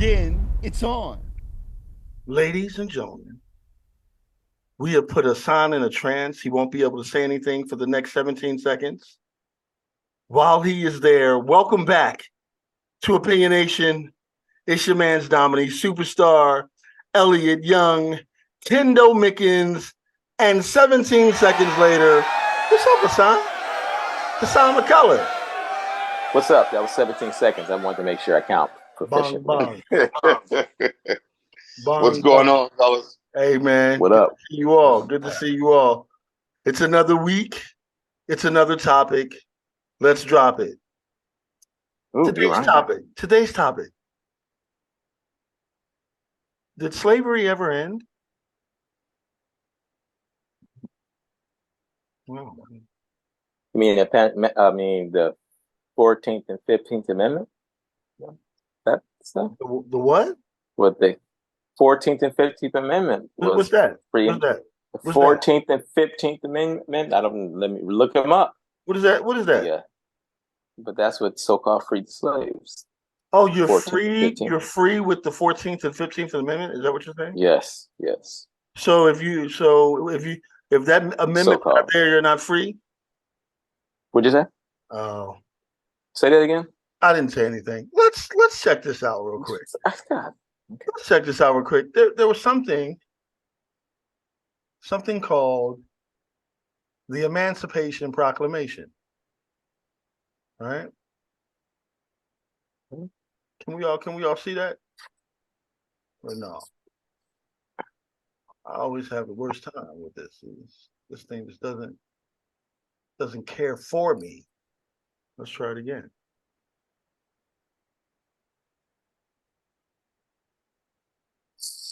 again, it's on. Ladies and gentlemen, we have put Hassan in a trance. He won't be able to say anything for the next 17 seconds. While he is there, welcome back to Opinionation. It's your man's Dominique, superstar, Elliot Young, Kendo Mickens, and 17 seconds later, what's up, Hassan? Hassan McCullough. What's up? That was 17 seconds. I wanted to make sure I count Bong, proficiently. bong. What's going on, fellas? Hey, man. What Good up? to see you all. Good to see you all. It's another week. It's another topic. Let's drop it. Ooh, Today's topic. Did slavery ever end? No. You mean the 14th and 15th Amendment? That stuff? The what? What the 14th and 15th Amendment was What's that? free. What's that? The 14th and 15th Amendment. Let me look them up. What is that? What is that? Yeah. But that's what so-called freed slaves. Oh, you're 14th, free. 15th. You're free with the 14th and 15th Amendment. Is that what you're saying? Yes. So if that amendment not there, you're not free. What'd you say? Oh, say that again. I didn't say anything. Let's check this out real quick. Okay. Let's check this out real quick. There was something called the Emancipation Proclamation. All right. Can we all see that? Or no? I always have the worst time with this. This thing just doesn't care for me. Let's try it again.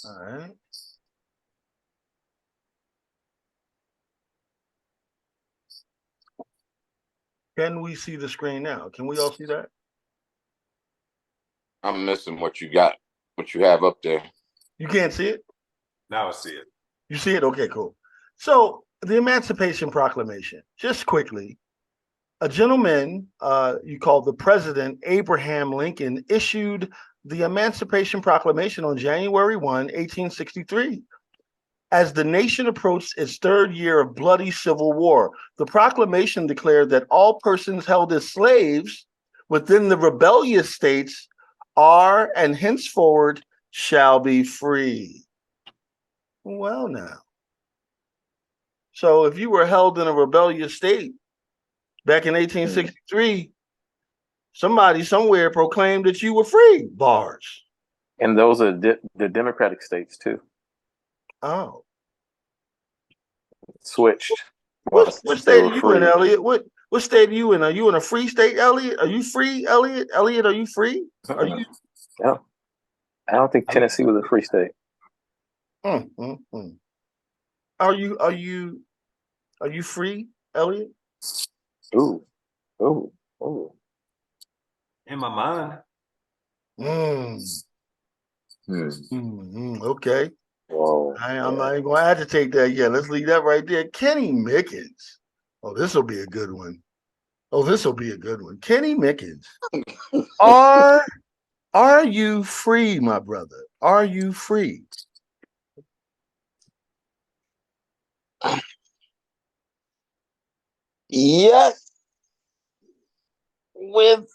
All right. Can we see the screen now? Can we all see that? I'm missing what you have up there. You can't see it? Now I see it. You see it? Okay, cool. So the Emancipation Proclamation, just quickly, a gentleman you call the President Abraham Lincoln issued the Emancipation Proclamation on January 1, 1863. As the nation approached its third year of bloody civil war, the proclamation declared that all persons held as slaves within the rebellious states are and henceforward shall be free. Well, now. So if you were held in a rebellious state back in 1863, somebody somewhere proclaimed that you were free. Bars. And those are the Democratic states too. Oh. Switched. What state are you in, Elliot? What state are you in? Are you in a free state, Elliot? Are you free, Elliot? Elliot, are you free? Are you? No. I don't think Tennessee was a free state. Are you free, Elliot? Ooh. In my mind. Okay. Whoa. I'm not even going to agitate that yet. Let's leave that right there. Kenny Mickens. Oh, this will be a good one. Kenny Mickens. Are you free, my brother? Are you free? Yes, with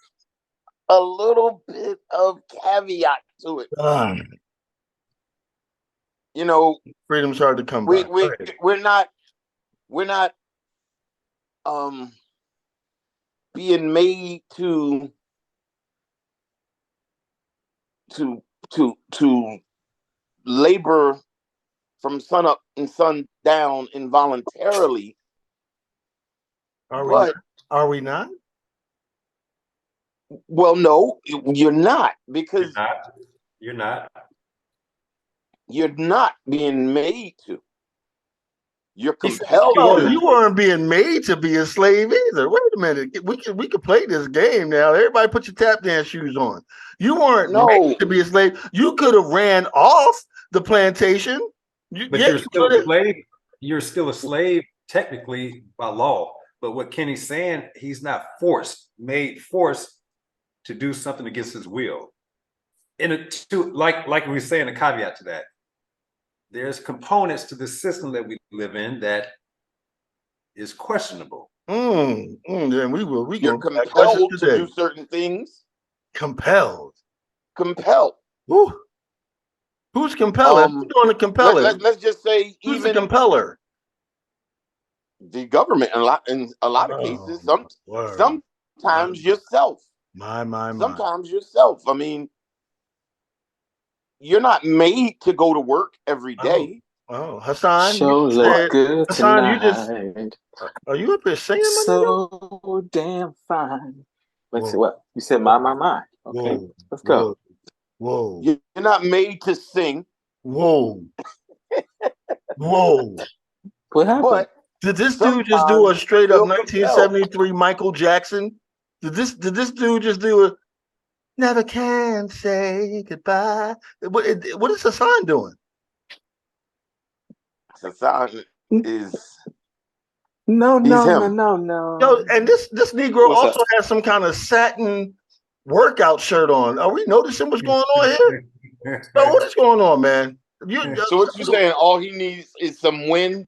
a little bit of caveat to it. Freedom's hard to come by. We're not being made to labor from sun up and sun down involuntarily. Are we not? Well, no, you're not, because You're not. You're not being made to. You're compelled. Oh, you weren't being made to be a slave either. Wait a minute. We could play this game now. Everybody put your tap dance shoes on. You weren't made to be a slave. You could have ran off the plantation. You're still a slave. You're still a slave technically by law. But what Kenny's saying, he's not made forced to do something against his will. like we were saying, a caveat to that. There's components to the system that we live in that is questionable. Then we You're gonna ask questions compelled to today. do certain things. Compelled. Compelled. Who? Who's compelling? Who's doing the compelling? Let's just say Who's the even compeller? the government in a lot of Oh, cases. my word. Sometimes yourself. My. Sometimes yourself. I mean, you're not made to go to work every Oh, day. Hassan, you Show just look said, good Hassan, you just, tonight. are you up here singing, my nigga? So damn fine. Let's see Whoa, what you said. whoa, My. Okay, whoa, let's go. whoa, whoa, You're not made to sing, whoa, whoa. What happened? but Did this dude just do sometimes a you straight up feel compelled. 1973 Michael Jackson? Did this dude just do a never can say goodbye? What is Hassan doing? Society is No, he's no, no, him. no, Yo, no. and this Negro What's up? also has some kind of satin workout shirt on. Are we noticing what's going on here? Yo, what is going on, man? So what you saying? All he needs is some wind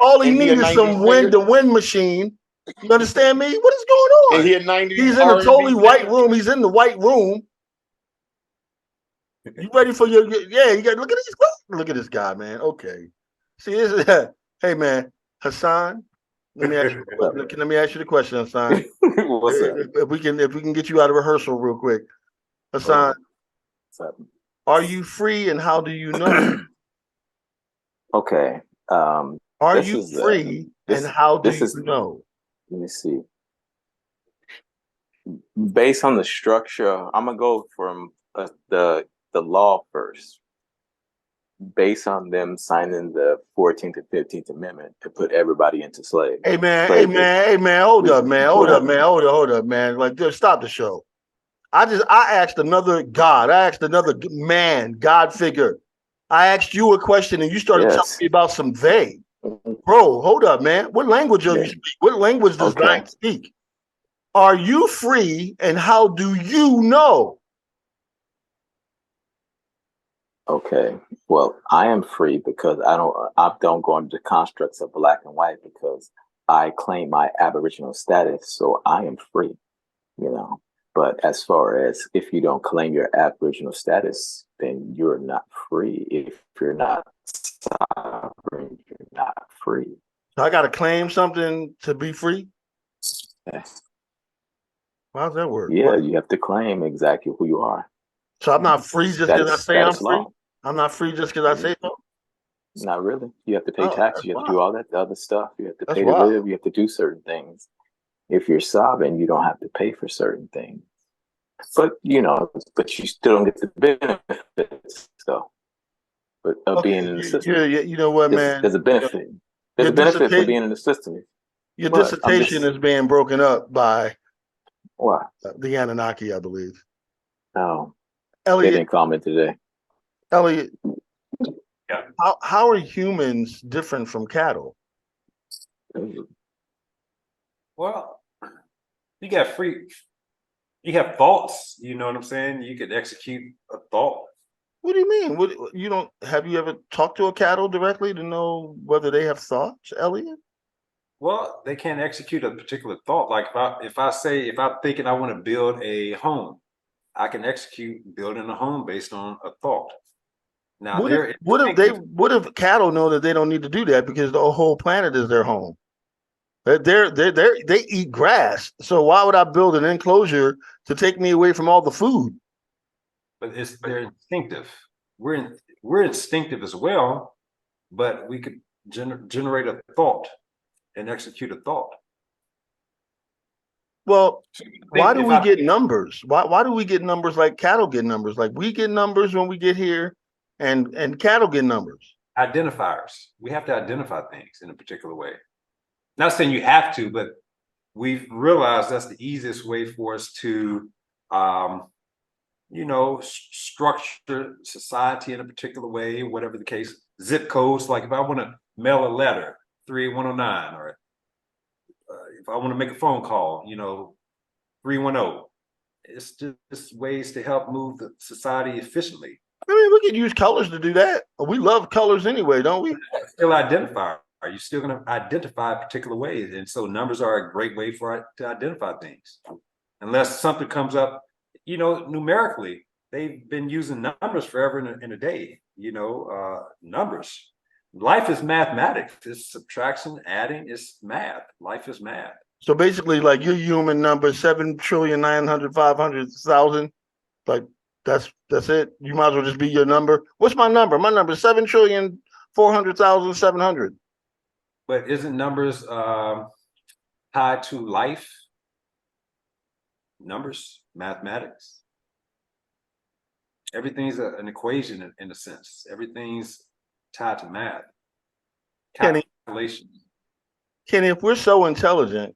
All he and he a needs is some 90s wind, singer. the wind machine. You understand me? What is going And on? he a 90s He's in a R&B totally white singer. room. He's in the white room. You ready for yeah, you got look at these look at this guy, man. Okay. See, this is hey man, Hassan. Let me ask you the question, Hassan. What's up? If we can get you out of rehearsal real quick. Hassan, What's up? are you free and how do you know? Okay. Are This you is free and this how do this you is. know? Let me see. Based on the structure, I'm gonna go from the law first. Based on them signing the 14th and 15th Amendment to put everybody into slavery. Hey man, hold up, man. What happened? Hold up, man. Like just stop the show. I asked another God. I asked another man, God figure. I asked you a question and you started telling Yes. me about some they. Bro, hold up, man. What language do you speak? What language does Okay. thine speak? Are you free and how do you know? Okay. Well, I am free because I don't go into the constructs of black and white because I claim my Aboriginal status, so I am free, you know. But as far as if you don't claim your Aboriginal status, then you're not free. If you're not sovereign, you're not free. So I gotta claim something to be free? How's that work? Yeah, What? you have to claim exactly who you are. So I'm not free just because I say That I'm is free? law. I'm not free just because I say so? Not really. You have to pay Oh, taxes. that's You have to wild. do all that other stuff. You have to That's pay to wild. live. You have to do certain things. If you're sovereign, you don't have to pay for certain things. But but you still don't get the benefits though. But of Okay, being in the system, you know what, man? there's a benefit. There's Your a benefit for dissertation, being in the system. your But I'm dissertation just is being broken up by why? the Anunnaki, I believe. No, they Elliot, didn't comment today. Elliot, Yeah. how are humans different from cattle? Well, you got free. You have thoughts. You know what I'm saying? You could execute a thought. What do you mean? What you don't have you ever talked to a cattle directly to know whether they have thoughts, Elliot? Well, they can't execute a particular thought. Like if I'm thinking I want to build a home, I can execute building a home based on a thought. Now they're instinctive. What if cattle know that they don't need to do that because the whole planet is their home? They eat grass. So why would I build an enclosure to take me away from all the food? But they're instinctive. We're instinctive as well, but we could generate a thought and execute a thought. Well, So why do if we I get numbers? Why do we get numbers like cattle get numbers? Like we get numbers when we get here, and cattle get numbers. identifiers, we have to identify things in a particular way. Not saying you have to, but we've realized that's the easiest way for us to structure society in a particular way, whatever the case. Zip codes, like if I want to mail a letter, 38109, or if I want to make a phone call, 310. It's just ways to help move the society efficiently. I mean, we could use colors to do that. We love colors anyway, don't we? Still identify. Are you still going to identify particular ways? And so numbers are a great way for it to identify things. Unless something comes up, numerically, they've been using numbers forever in a day. Numbers. Life is mathematics. It's subtraction, adding. It's math. Life is math. So basically, like your human number 7,900,500,000. Like that's it. You might as well just be your number. What's my number? My number is 7,400,700. But isn't numbers tied to life? Numbers, mathematics. Everything's an equation in a sense. Everything's tied to math. Calculation. Kenny, if we're so intelligent,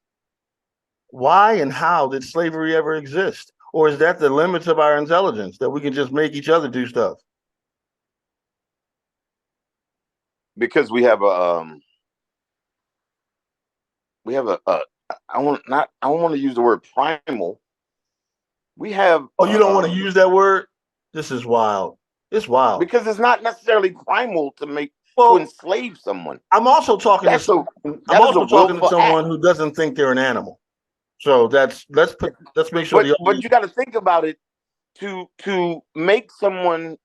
why and how did slavery ever exist? Or is that the limits of our intelligence, that we can just make each other do stuff? Because we have a I don't want to use the word primal. We have. Oh, you don't want to use that word? This is wild. It's wild. Because it's not necessarily primal to enslave someone. I'm also talking to someone who doesn't think they're an animal. So let's make sure. But you got to think about it. To make someone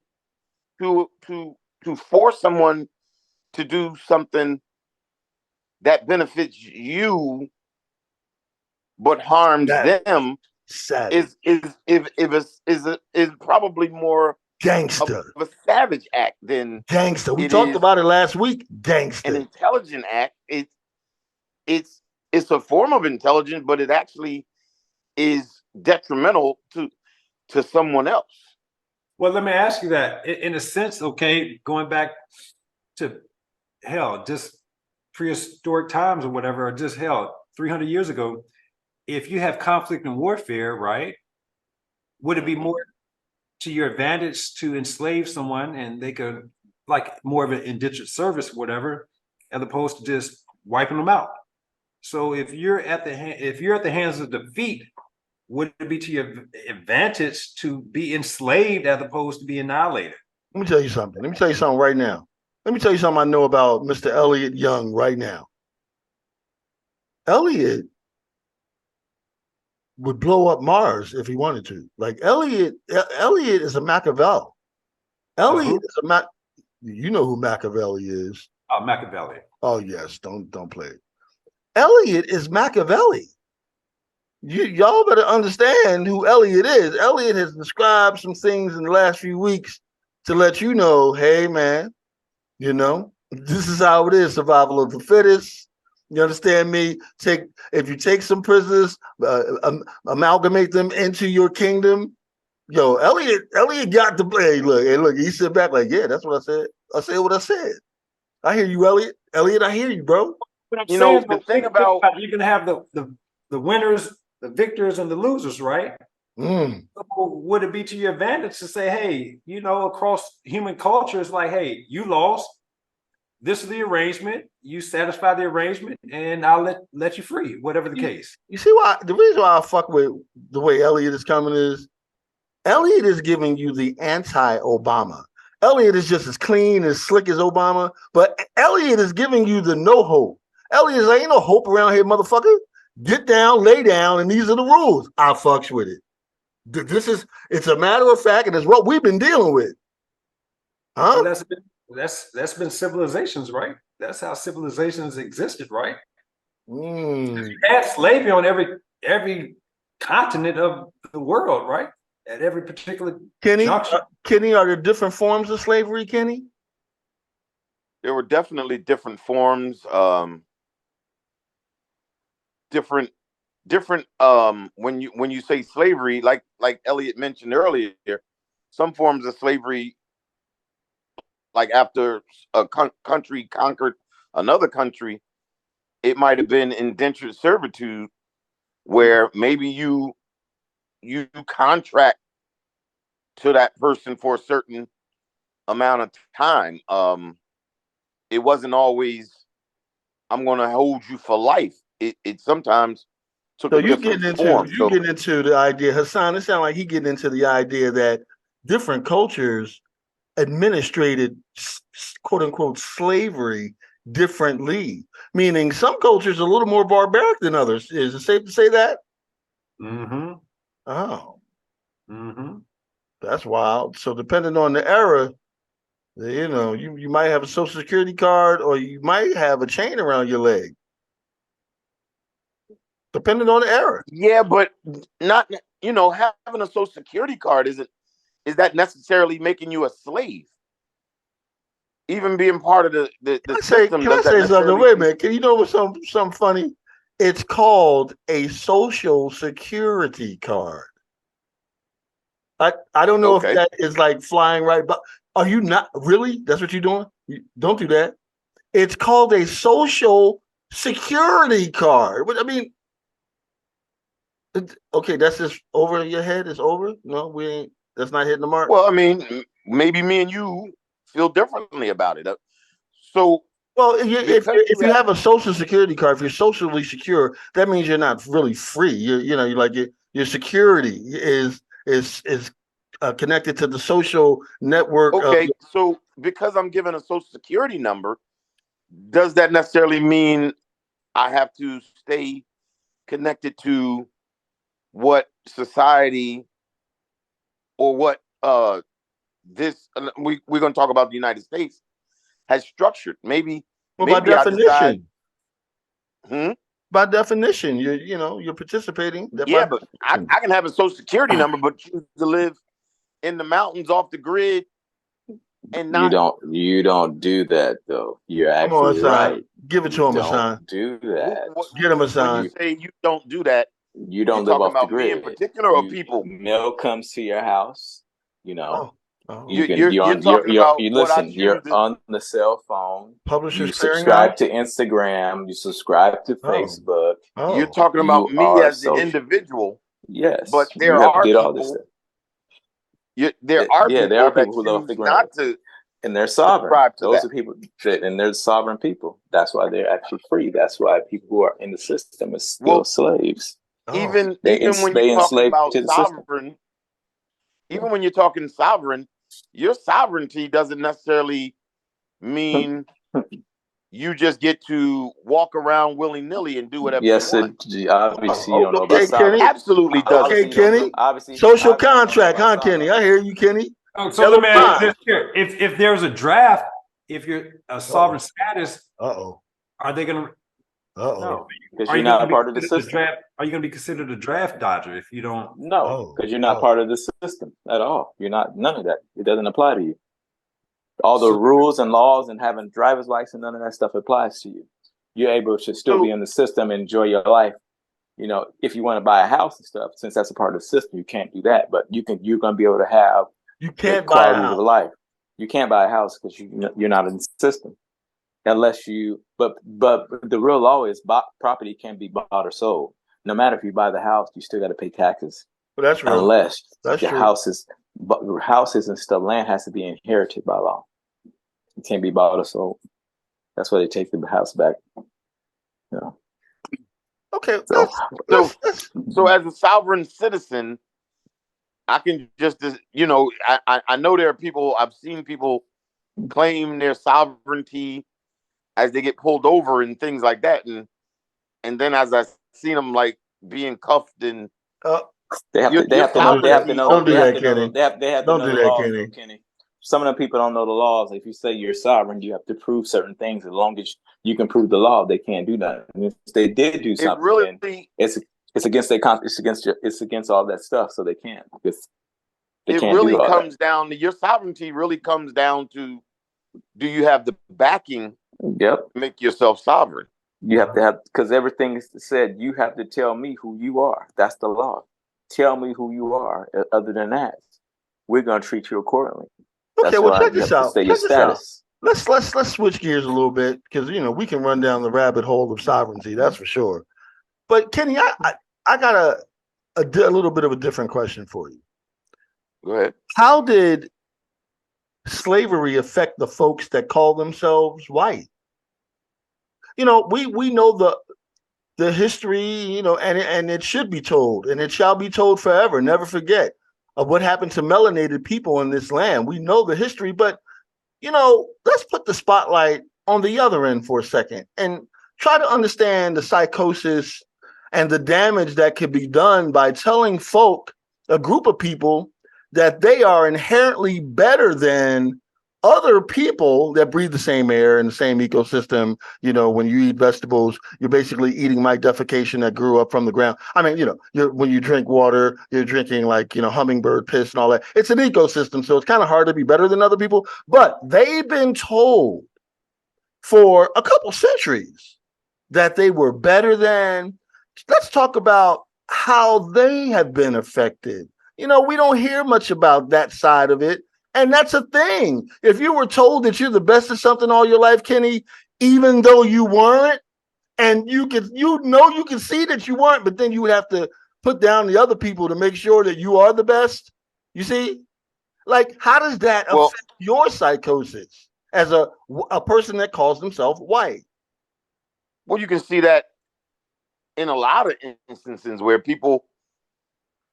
to force someone to do something that benefits you but harms them is probably more gangster of a savage act than gangster. We talked about it last week. Gangster. An intelligent act. It's a form of intelligence, but it actually is detrimental to someone else. Well, let me ask you that. In a sense, okay, going back to just prehistoric times or whatever, or just 300 years ago, if you have conflict and warfare, right, would it be more to your advantage to enslave someone and they could, like, more of an indentured service, whatever, as opposed to just wiping them out? So if you're at the hands of defeat, would it be to your advantage to be enslaved as opposed to be annihilated? Let me tell you something. Let me tell you something right now. Let me tell you something I know about Mr. Elliot Young right now. Elliot would blow up Mars if he wanted to. Like Elliot is a Machiavelli. Elliot is a You know who Machiavelli is? Oh, Machiavelli. Oh yes, don't play it. Elliot is Machiavelli. Y'all better understand who Elliot is. Elliot has described some things in the last few weeks to let you know, hey man, this is how it is, survival of the fittest. You understand me? If you take some prisoners, amalgamate them into your kingdom. Yo, Elliot got to play. Look, he sit back like, yeah, that's what I said. I said what I said. I hear you, Elliot. Elliot, I hear you, bro. But I'm saying, the thing about you're gonna have the winners, the victors, and the losers, right? So would it be to your advantage to say, hey, across human culture, it's like, hey, you lost. This is the arrangement. You satisfy the arrangement, and I'll let you free, whatever the case. You see why? The reason why I fuck with the way Elliot is coming is Elliot is giving you the anti-Obama. Elliot is just as clean, as slick as Obama, but Elliot is giving you the no hope. Elliot is like, ain't no hope around here, motherfucker. Get down, lay down, and these are the rules. I fucks with it. It's a matter of fact, and it's what we've been dealing with. Huh? Well, that's been civilizations, right? That's how civilizations existed, right? You had slavery on every continent of the world, right? At every particular junction. Kenny, are there different forms of slavery, Kenny? There were definitely different forms. Different when you say slavery, like Elliot mentioned earlier, some forms of slavery, like after a country conquered another country, it might have been indentured servitude, where maybe you contract to that person for a certain amount of time. It wasn't always, I'm going to hold you for life. It sometimes took So a different form. you getting into the idea, Hassan. It sounds like he getting into the idea that different cultures administrated quote unquote slavery differently. Meaning some cultures are a little more barbaric than others. Is it safe to say that? Mm-hmm. Oh, Mm-hmm. that's wild. So depending on the era, you know, you might have a social security card or you might have a chain around your leg. Depending on the era. Yeah, but not, having a social security card is that necessarily making you a slave? Even being part of the system, Can I does that say something? necessarily? Wait a minute. Can you know what's some funny? It's called a social security card. I don't know if Okay. that is like flying right, but are you not really? That's what you're doing? Don't do that. It's called a social security card. I mean, okay, that's just over your head. It's over. No, we ain't. That's not hitting the mark. Well, I mean, maybe me and you feel differently about it. So, Well, if because you have a social security card, if you're socially secure, that means you're not really free. You're like your security is connected to the social network of. okay, so because I'm given a social security number, does that necessarily mean I have to stay connected to what society or what this we're going to talk about the United States has structured? Maybe Well, by I decide. definition, Hmm? by definition, you're participating. Yeah, but I can have a social security number, but choose to live in the mountains off the grid and You not. don't do that though. You're Come on, actually Hassan. right. Give it to him, Hassan. Don't do that. Get him, When you Hassan. say you don't do that, You you're don't live talking off the about me in grid. particular or people? Mail comes to your house. You know, Oh, oh. You're talking about you what I listen. You're choose to. on the cell phone. Publishers You subscribe Clearinghouse. to Instagram. You subscribe to Oh, Facebook. You're oh. talking about You me are as the social. individual, Yes, but you have did all this stuff. there are Yeah, there are people that people who live off the choose grid, not to and they're sovereign. subscribe to Those that. are people, and they're sovereign people. That's why they're actually free. That's why people who are in the system are still Well, slaves. Oh. even when you're They talking enslaved about to the system. sovereign, even when you're talking sovereign, your sovereignty doesn't necessarily mean you just get to walk around willy-nilly and do whatever you Yes, want. obviously you don't know Okay, about It Kenny. sovereignty. absolutely Okay, doesn't. Obviously, you don't know. Kenny. Obviously, Social obviously you don't know contract, about huh, Kenny? I sovereignty. hear you, Kenny. So Tell let him me ask why. you this here: if there's a draft, if you're a sovereign status, Uh-oh. are they going to? Uh-oh. No, because Are you're you going not to a be part of the considered the system. draft? Are you going to be considered a draft dodger if you don't? No, Oh. because you're not part of the system at all. You're not. None of that. It doesn't apply to you. All the So, rules and laws and having driver's license, none of that stuff applies to you. You're able to still be So in the system and enjoy your life. You know, if you want to buy a house and stuff, since that's a part of the system, you can't do that. But you're going to be able to have You the can't buy a quality of house. life. You can't buy a house because you're not in the system unless you. But the real law is property can't be bought or sold. No matter if you buy the house, you still got to pay taxes But that's real. unless That's the true. houses and stuff. Land has to be inherited by law. It can't be bought or sold. That's why they take the house back. You know. Okay. so as a sovereign citizen, I can just, I know there are people, I've seen people claim their sovereignty as they get pulled over and things like that, and then as I've seen them like being cuffed and They have to know Don't do that, the laws, Kenny. Kenny. Some of the people don't know the laws. If you say you're sovereign, you have to prove certain things. As long as you can prove the law, they can't do that. And if they did do something, then it's against their it's against all that stuff. So they can't. Because they can't really do all comes that. down to your sovereignty. Really comes down to, do you have the backing? Yep. To make yourself sovereign. You have to have, because everything is said. You have to tell me who you are. That's the law. Tell me who you are. Other than that, we're gonna treat you accordingly. Okay, That's well, why check you this have to out. stay your status. Let's switch gears a little bit because we can run down the rabbit hole of sovereignty. That's for sure. But Kenny, I got a little bit of a different question for you. Go ahead. How did slavery affect the folks that call themselves white? We know the the history, and it should be told, and it shall be told forever. Never forget of what happened to melanated people in this land. We know the history, but let's put the spotlight on the other end for a second and try to understand the psychosis and the damage that could be done by telling folk, a group of people, that they are inherently better than other people that breathe the same air in the same ecosystem. When you eat vegetables, you're basically eating my defecation that grew up from the ground. I mean, when you drink water, you're drinking like, hummingbird piss and all that. It's an ecosystem, so it's kind of hard to be better than other people. But they've been told for a couple centuries that they were better than. Let's talk about how they have been affected. We don't hear much about that side of it. And that's a thing. If you were told that you're the best at something all your life, Kenny, even though you weren't, and you can see that you weren't, but then you would have to put down the other people to make sure that you are the best. You see? Like, how does that affect your psychosis as a person that calls themselves white? Well, you can see that in a lot of instances where people,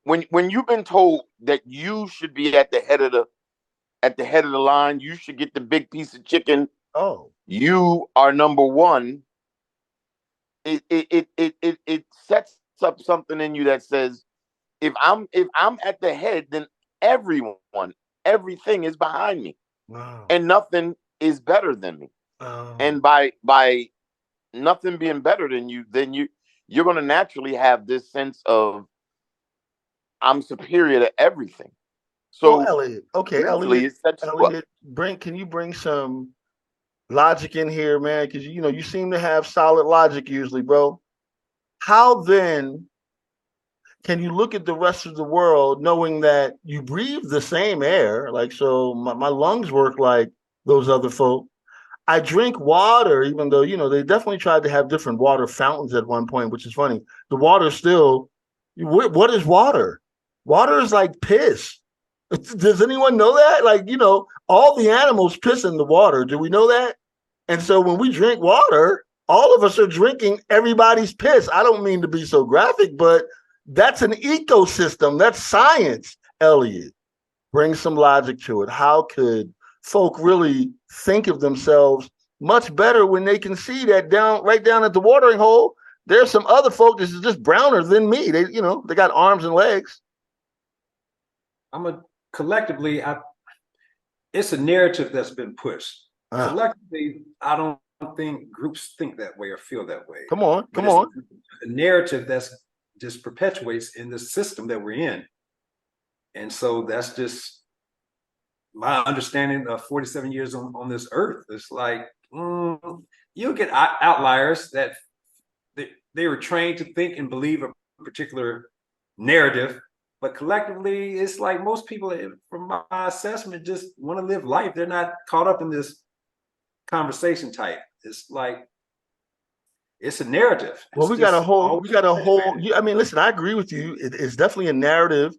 when you've been told that you should be at the head of the line, you should get the big piece of chicken. Oh, you are number one. It sets up something in you that says, if I'm at the head, then everything is behind me, wow. and nothing is better than me. And by nothing being better than you, then you're going to naturally have this sense of I'm superior to everything. So, Elliot, okay, Elliot, can you bring some logic in here, man? Because you seem to have solid logic usually, bro. How then can you look at the rest of the world knowing that you breathe the same air? Like, so my lungs work like those other folk. I drink water, even though, they definitely tried to have different water fountains at one point, which is funny. The water still, what is water? Water is like piss. Does anyone know that? Like, all the animals piss in the water. Do we know that? And so when we drink water, all of us are drinking everybody's piss. I don't mean to be so graphic, but that's an ecosystem. That's science, Elliot. Bring some logic to it. How could folk really think of themselves much better when they can see that right down at the watering hole, there's some other folk that's just browner than me. They got arms and legs. Collectively, it's a narrative that's been pushed. Collectively, I don't think groups think that way or feel that way. Come on. A narrative that's just perpetuates in the system that we're in. And so that's just my understanding of 47 years on this earth. It's like, you'll get outliers that they were trained to think and believe a particular narrative. But collectively, it's like most people, from my assessment, just want to live life. They're not caught up in this conversation type. It's like, it's a narrative. Well, we got a whole. I mean, listen, I agree with you. It's definitely a narrative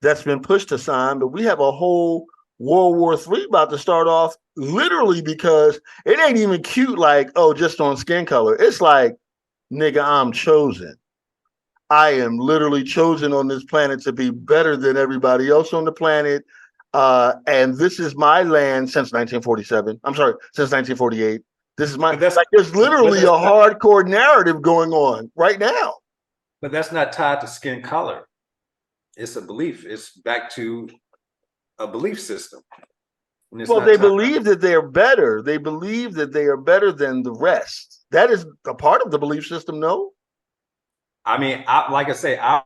that's been pushed aside, but we have a whole World War III about to start off, literally, because it ain't even cute like, oh, just on skin color. It's like, nigga, I'm chosen. I am literally chosen on this planet to be better than everybody else on the planet. And this is my land since 1947. I'm sorry, since 1948. This is my, there's literally a hardcore narrative going on right now. But that's not tied to skin color. It's a belief. It's back to a belief system. Well, they believe that they are better. They believe that they are better than the rest. That is a part of the belief system, no? I mean, like I say, I'm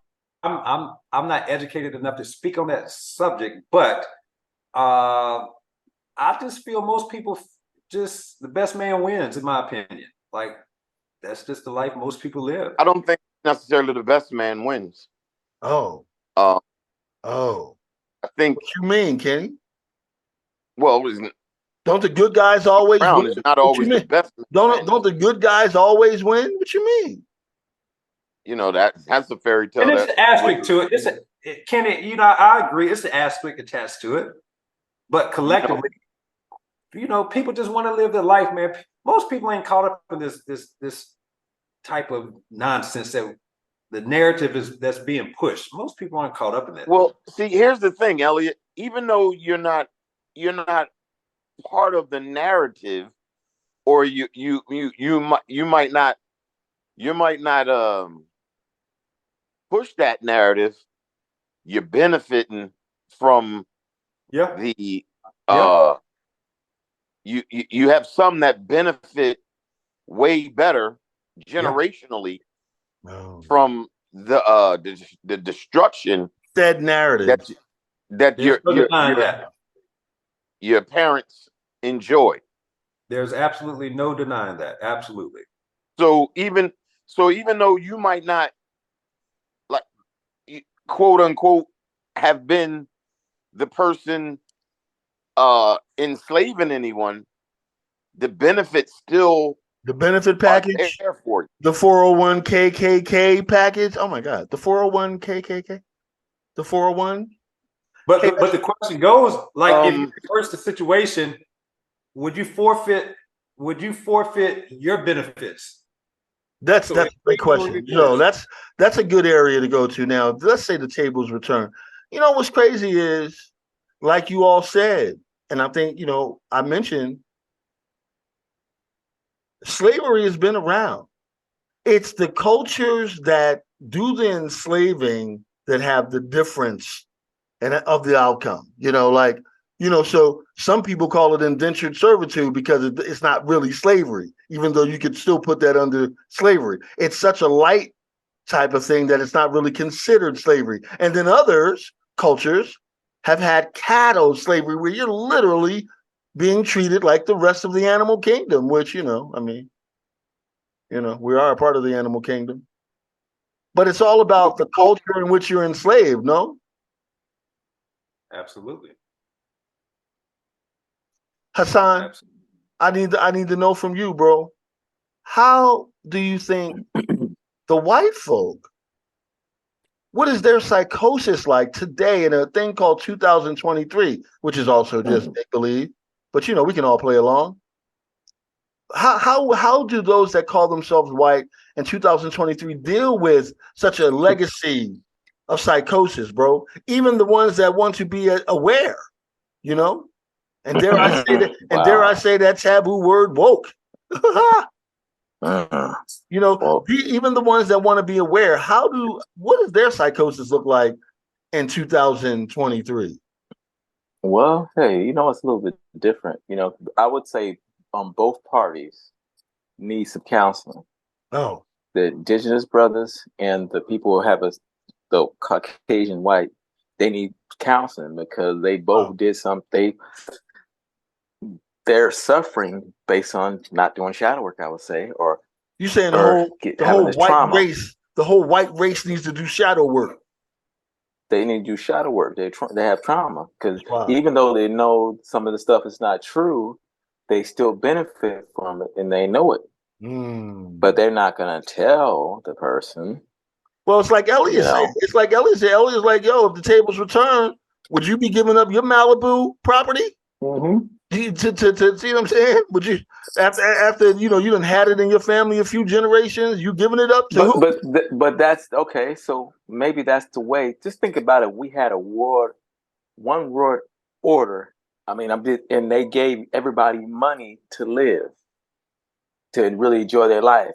not educated enough to speak on that subject, but I just feel most people just the best man wins, in my opinion. Like, that's just the life most people live. I don't think necessarily the best man wins. Oh. I think. What you mean, Kenny? Well, don't the good guys always win? Is not always the best. Don't the good guys always win? What you mean? That's a fairy tale. And it's an aspect to it. Kenny, I agree. It's an aspect attached to it. But collectively, people just want to live their life, man. Most people ain't caught up in this type of nonsense that the narrative that's being pushed. Most people aren't caught up in that. Well, see, here's the thing, Elliot. Even though you're not part of the narrative, or you might not push that narrative. You're benefiting from Yeah. the Yeah. you have some that benefit way better generationally from the destruction That narrative that There's no denying that. your parents enjoy. There's absolutely no denying that. Absolutely. So even though you might not, like, quote unquote, have been the person enslaving anyone, the benefit still the benefit are package, there for you. the 401 KKK package. Oh my God, the 401 KKK, the 401. But the question goes, like, if you reverse the situation, would you forfeit your benefits? That's a great question. That's a good area to go to. Now, let's say the tables return. You know what's crazy is, like you all said, and I think I mentioned, slavery has been around. It's the cultures that do the enslaving that have the difference and of the outcome. So some people call it indentured servitude because it's not really slavery, even though you could still put that under slavery. It's such a light type of thing that it's not really considered slavery. And then others, cultures, have had cattle slavery, where you're literally being treated like the rest of the animal kingdom, which, we are a part of the animal kingdom. But it's all about the culture in which you're enslaved, no? Absolutely. Hassan, Absolutely. I need to know from you, bro. How do you think the white folk, what is their psychosis like today in a thing called 2023, which is also just make believe, but we can all play along. How do those that call themselves white in 2023 deal with such a legacy of psychosis, bro? Even the ones that want to be aware, and dare I say that, and dare I say that taboo word, woke. Even the ones that want to be aware, what does their psychosis look like in 2023? Well, hey, it's a little bit different. I would say both parties need some counseling. Oh, the indigenous brothers and the people who have the Caucasian white, they need counseling because they both did something. They're suffering based on not doing shadow work, I would say, or you saying the whole white trauma. Race, the whole white race needs to do shadow work. They need to do shadow work. They have trauma because even though they know some of the stuff is not true, they still benefit from it and they know it. But they're not going to tell the person. Well, it's like Elliot said. It's like Elliot said. Elliot's like, yo, if the tables return, would you be giving up your Malibu property? Mm-hmm. To see what I'm saying? Would you after you done had it in your family a few generations, you giving it up to who? But that's okay. So maybe that's the way. Just think about it. We had one world order. And they gave everybody money to live, to really enjoy their life.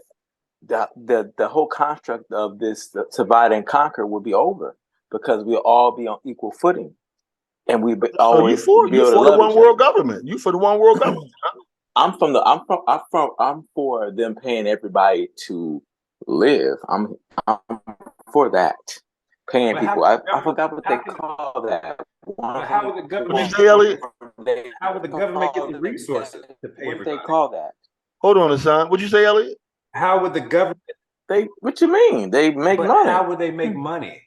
The whole construct of this divide and conquer will be over because we'll all be on equal footing, and we always you for the one world government. You for the one world government. I'm for them paying everybody to live. I'm for that. Paying people. I forgot what they call that. How would the government? How would the government get the resources to pay everybody? What do they call that? Hold on, Hassan. What'd you say, Elliot? How would the government? What you mean? They make money. How would they make money?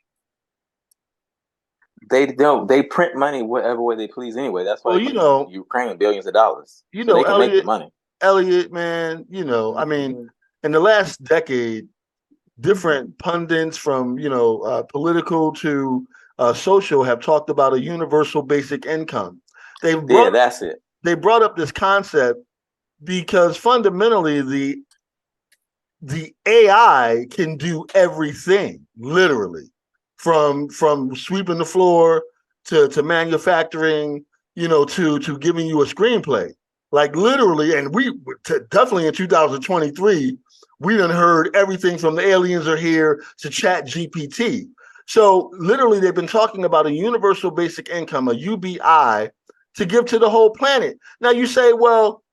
They don't. They print money whatever way they please anyway. That's why Ukraine billions of dollars. They can Elliot, make the money. Elliot, man, in the last decade, different pundits from political to social have talked about a universal basic income. That's it. They brought up this concept because fundamentally the AI can do everything, literally, from sweeping the floor to manufacturing, to giving you a screenplay, like literally. And we definitely in 2023, we done heard everything from the aliens are here to Chat GPT. So literally, they've been talking about a universal basic income, a UBI, to give to the whole planet. Now you say, well,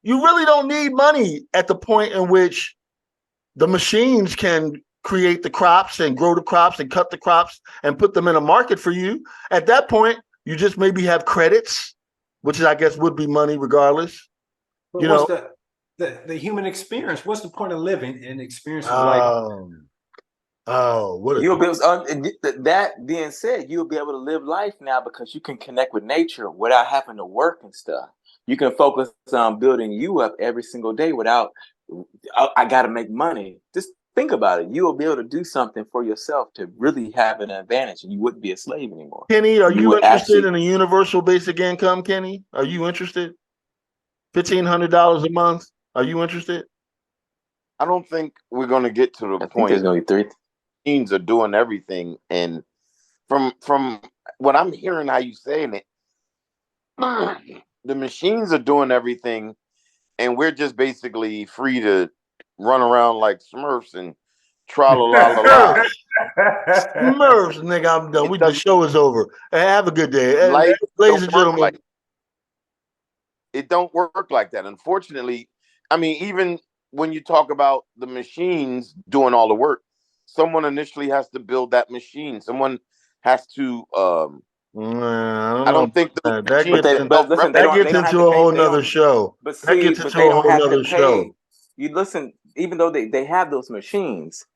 you really don't need money at the point in which the machines can create the crops and grow the crops and cut the crops and put them in a market for you. At that point, you just maybe have credits, which I guess would be money regardless. But what's the human experience? What's the point of living and experiencing life? What You'll be that being said, you'll be able to live life now because you can connect with nature without having to work and stuff. You can focus on building you up every single day without I got to make money. Just think about it. You will be able to do something for yourself to really have an advantage, and you wouldn't be a slave anymore. Kenny, are you would interested in a universal basic income, Kenny? Are you interested? $1,500 a month. Are you interested? I don't think we're going to get to the point. There's going to be three. Machines are doing everything, and from what I'm hearing, how you saying it, the machines are doing everything, and we're just basically free to run around like Smurfs and tra-la-la-la-la. Smurfs, nigga, I'm done. The show is over. Hey, have a good day. Life ladies and gentlemen. It don't work like that. Unfortunately, I mean, even when you talk about the machines doing all the work, someone initially has to build that machine. Someone has to I don't think the machine that gets into a whole nother show. But see, but they don't have to pay. You listen, even though they have those machines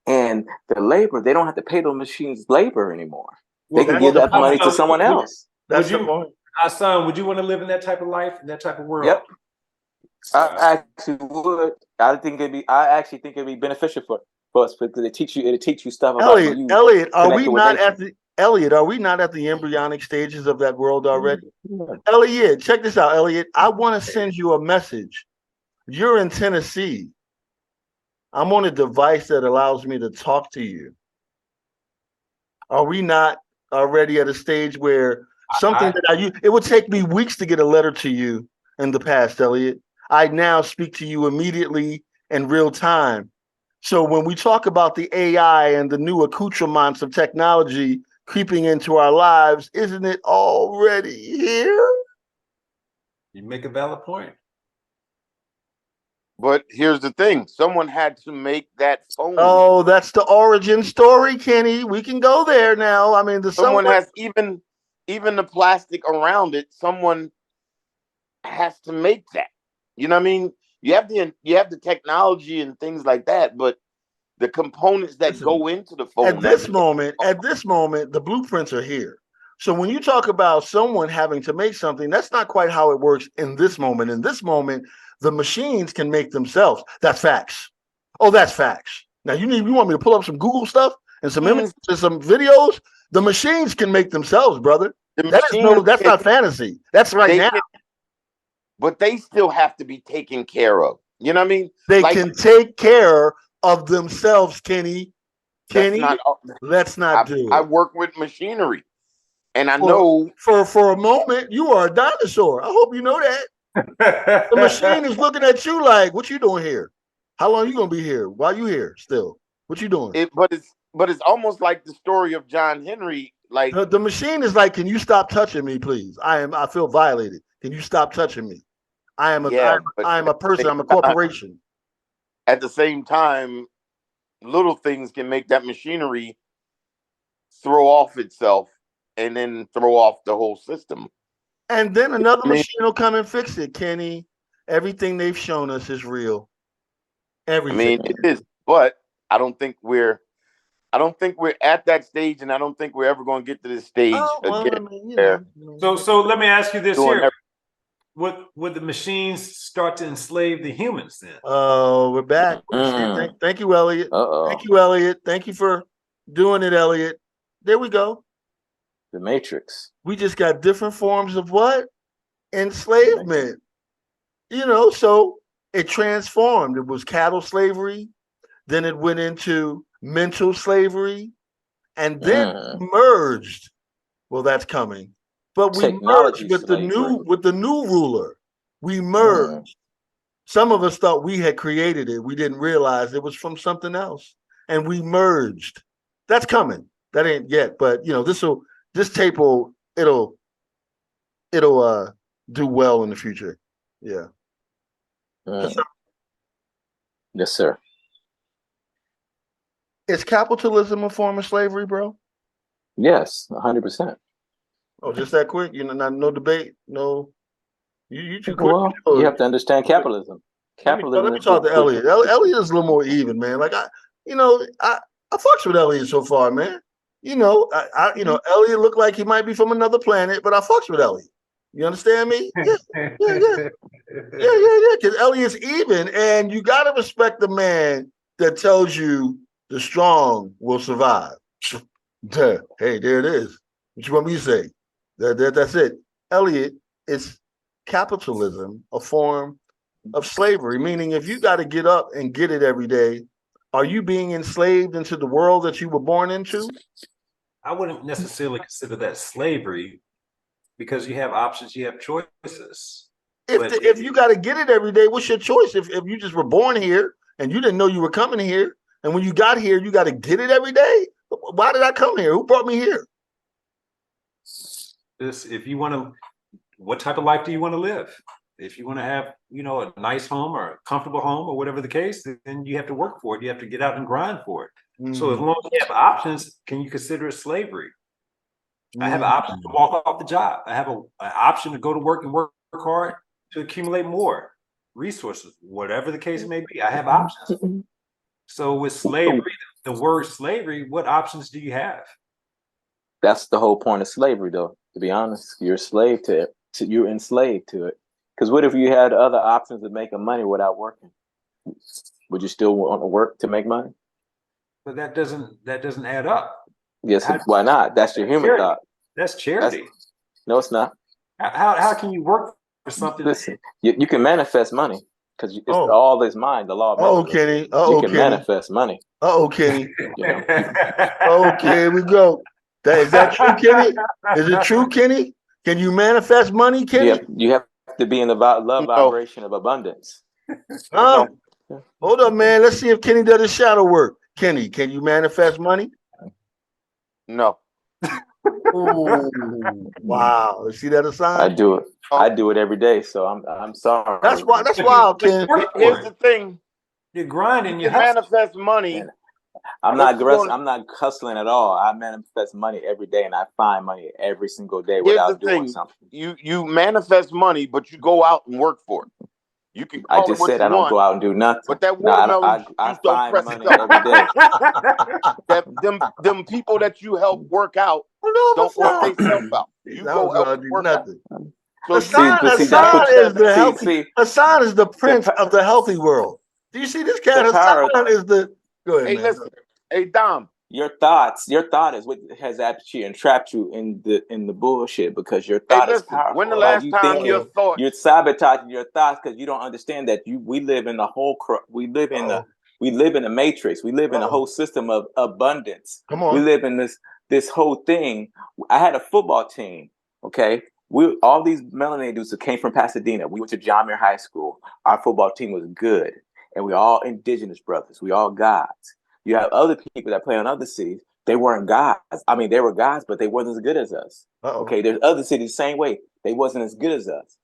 and the labor, they don't have to pay those machines labor anymore. They can give that money to someone else. That's the point. Son, would you want to live in that type of life, in that type of world? Yep. I actually would. I actually think it'd be beneficial for us because it'll teach you stuff about you. Elliot, are we not at the embryonic stages of that world already? Elliot, check this out, Elliot. I want to send you a message. You're in Tennessee. I'm on a device that allows me to talk to you. Are we not already at a stage where it would take me weeks to get a letter to you in the past, Elliot. I now speak to you immediately in real time. So when we talk about the AI and the new accoutrements of technology creeping into our lives, isn't it already here? You make a valid point. But here's the thing. Someone had to make that phone. Oh, that's the origin story, Kenny. We can go there now. I mean, someone has even the plastic around it. Someone has to make that. You know what I mean? You have the technology and things like that, but the components that go into the phone. At this moment, the blueprints are here. So when you talk about someone having to make something, that's not quite how it works in this moment. In this moment, the machines can make themselves. That's facts. Oh, that's facts. Now you want me to pull up some Google stuff and some images and some videos? The machines can make themselves, brother. That's not fantasy. That's now. But they still have to be taken care of. You know what I mean? They can take care of themselves, Kenny. Let's not do it. I work with machinery. And I know for a moment you are a dinosaur. I hope you know that. The machine is looking at you like, what you doing here? How long are you gonna be here? Why are you here still? What you doing? But it's almost like the story of John Henry. Like the machine is like, can you stop touching me, please? I feel violated. Can you stop touching me? I am a person. I'm a corporation. At the same time, little things can make that machinery throw off itself and then throw off the whole system. And then another machine will come and fix it, Kenny. Everything they've shown us is real. Everything. I mean, it is, but I don't think we're at that stage, and I don't think we're ever going to get to this stage again. I mean, so let me ask you this here. Would the machines start to enslave the humans then? Oh, we're back. Thank you, Elliot. Thank you, Elliot. Thank you for doing it, Elliot. There we go. The Matrix. We just got different forms of what? Enslavement. So it transformed. It was cattle slavery. then it went into mental slavery, and then merged. Well, that's coming. But we Technology merged with the slavery. new ruler. We merged. Some of us thought we had created it. We didn't realize it was from something else. And we merged. That's coming. That ain't yet, but this tape it'll do well in the future. Yeah. Yes, sir. Is capitalism a form of slavery, bro? Yes, 100%. Oh, just that quick? No debate? No. You too quick. Well, you have to understand capitalism. Capitalism. Let me talk to Elliot. Elliot is a little more even, man. Like I fucks with Elliot so far, man. Elliot looked like he might be from another planet, but I fucks with Elliot. You understand me? Yeah. Because Elliot's even, and you gotta respect the man that tells you the strong will survive. Hey, there it is. What you want me to say? That's it. Elliot, is capitalism a form of slavery? Meaning, if you got to get up and get it every day, are you being enslaved into the world that you were born into? I wouldn't necessarily consider that slavery, because you have options, you have choices. If you got to get it every day, what's your choice? If you just were born here and you didn't know you were coming here, and when you got here, you got to get it every day. Why did I come here? Who brought me here? If you want to, what type of life do you want to live? If you want to have, a nice home or a comfortable home or whatever the case, then you have to work for it. You have to get out and grind for it. So as long as you have options, can you consider it slavery? I have an option to walk off the job. I have an option to go to work and work hard to accumulate more resources, whatever the case may be. I have options. So with slavery, the word slavery, what options do you have? That's the whole point of slavery, though. To be honest, you're a slave to it. You're enslaved to it. Because what if you had other options of making money without working? Would you still want to work to make money? But that doesn't add up. Yes, why not? That's your human thought. That's charity. No, it's not. How can you work for something? Listen, you can manifest money because it's all is mind. The law of Kenny. You can manifest money. Kenny. Okay, here we go. Is that true, Kenny? Is it true, Kenny? Can you manifest money, Kenny? You have to be in the love vibration of abundance. Hold up, man. Let's see if Kenny does his shadow work. Kenny, can you manifest money? No. Ooh, wow. See that aside? I do it. I do it every day. So I'm sorry. That's wild, Ken. Here's the thing. You're grinding. You manifest money. I'm not hustling at all. I manifest money every day, and I find money every single day without doing something. You manifest money, but you go out and work for it. You can. I just said I don't go out and do nothing. But that watermelon, I find money every day. them people that you help work out don't work themselves out. You go help work nothing. Hassan is the prince of the healthy world. Do you see this cat? Hassan is the. Go ahead, hey, man. listen. Hey, Dom. Your thought is what has actually entrapped you in the bullshit, because your thought is powerful. When the last time your thought, you're sabotaging your thoughts because you don't understand that we live in we live in a matrix. We live in a whole system of abundance. Come on. We live in this whole thing. I had a football team. Okay. All these melanated dudes that came from Pasadena. We went to John Muir High School. Our football team was good. And we all indigenous brothers. We all gods. You have other people that play on other cities. They weren't gods. I mean, they were gods, but they wasn't as good as us. Okay, there's other cities the same way. They wasn't as good as us.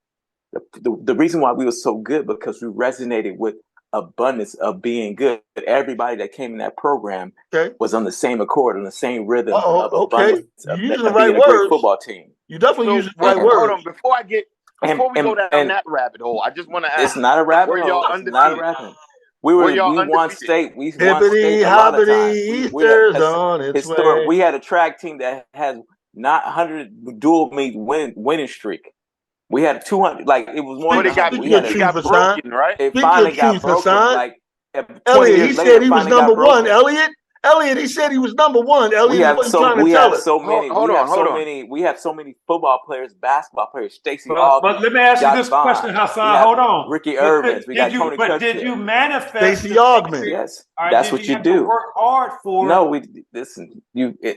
The reason why we were so good, because we resonated with abundance of being good. Everybody that came in that program was on the same accord, on the same rhythm of abundance. You're using the right words. Great football team. You definitely use the right words. Hold on, before we go down that rabbit hole, I just want to ask. It's not a rabbit hole. It's not a rabbit hole. We won state. We won state a lot of times. Easter's on its way. We had a track team that has not 100 dual meet winning streak. We had 200. Like, it was more. But it got broken, right? It finally got broken. Like, Elliot, he said he was number one. Elliot, Elliot, he said he was number one. Elliot, We have what are you trying to we tell have us? so many Hold we on, have hold so on. many we have so many football players, basketball players, Stacey But Augmon, let me ask you Josh this Bond. question, We Hassan. have Hold on. Ricky But Irvins. We got Tony did you Kukoc. manifest Stacey the Augmon. Yes, Or that's did what you you have to do. work hard for No, it? we listen.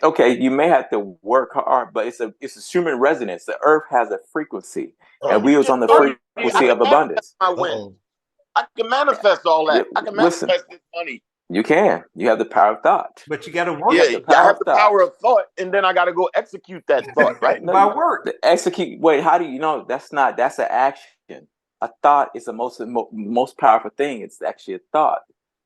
Okay? You may have to work hard, but it's a human resonance. The earth has a frequency, and we was on the I frequency of can manifest abundance. my win. I can manifest all that. I can Listen, manifest this money. you can. You have the power of thought. But you got to work You Yeah, have the I power have of the thought. power of thought, and then I got to go execute that thought, right? No, by work. the execute. Wait, how do you know? That's not. That's an action. A thought is the most powerful thing. It's actually a thought.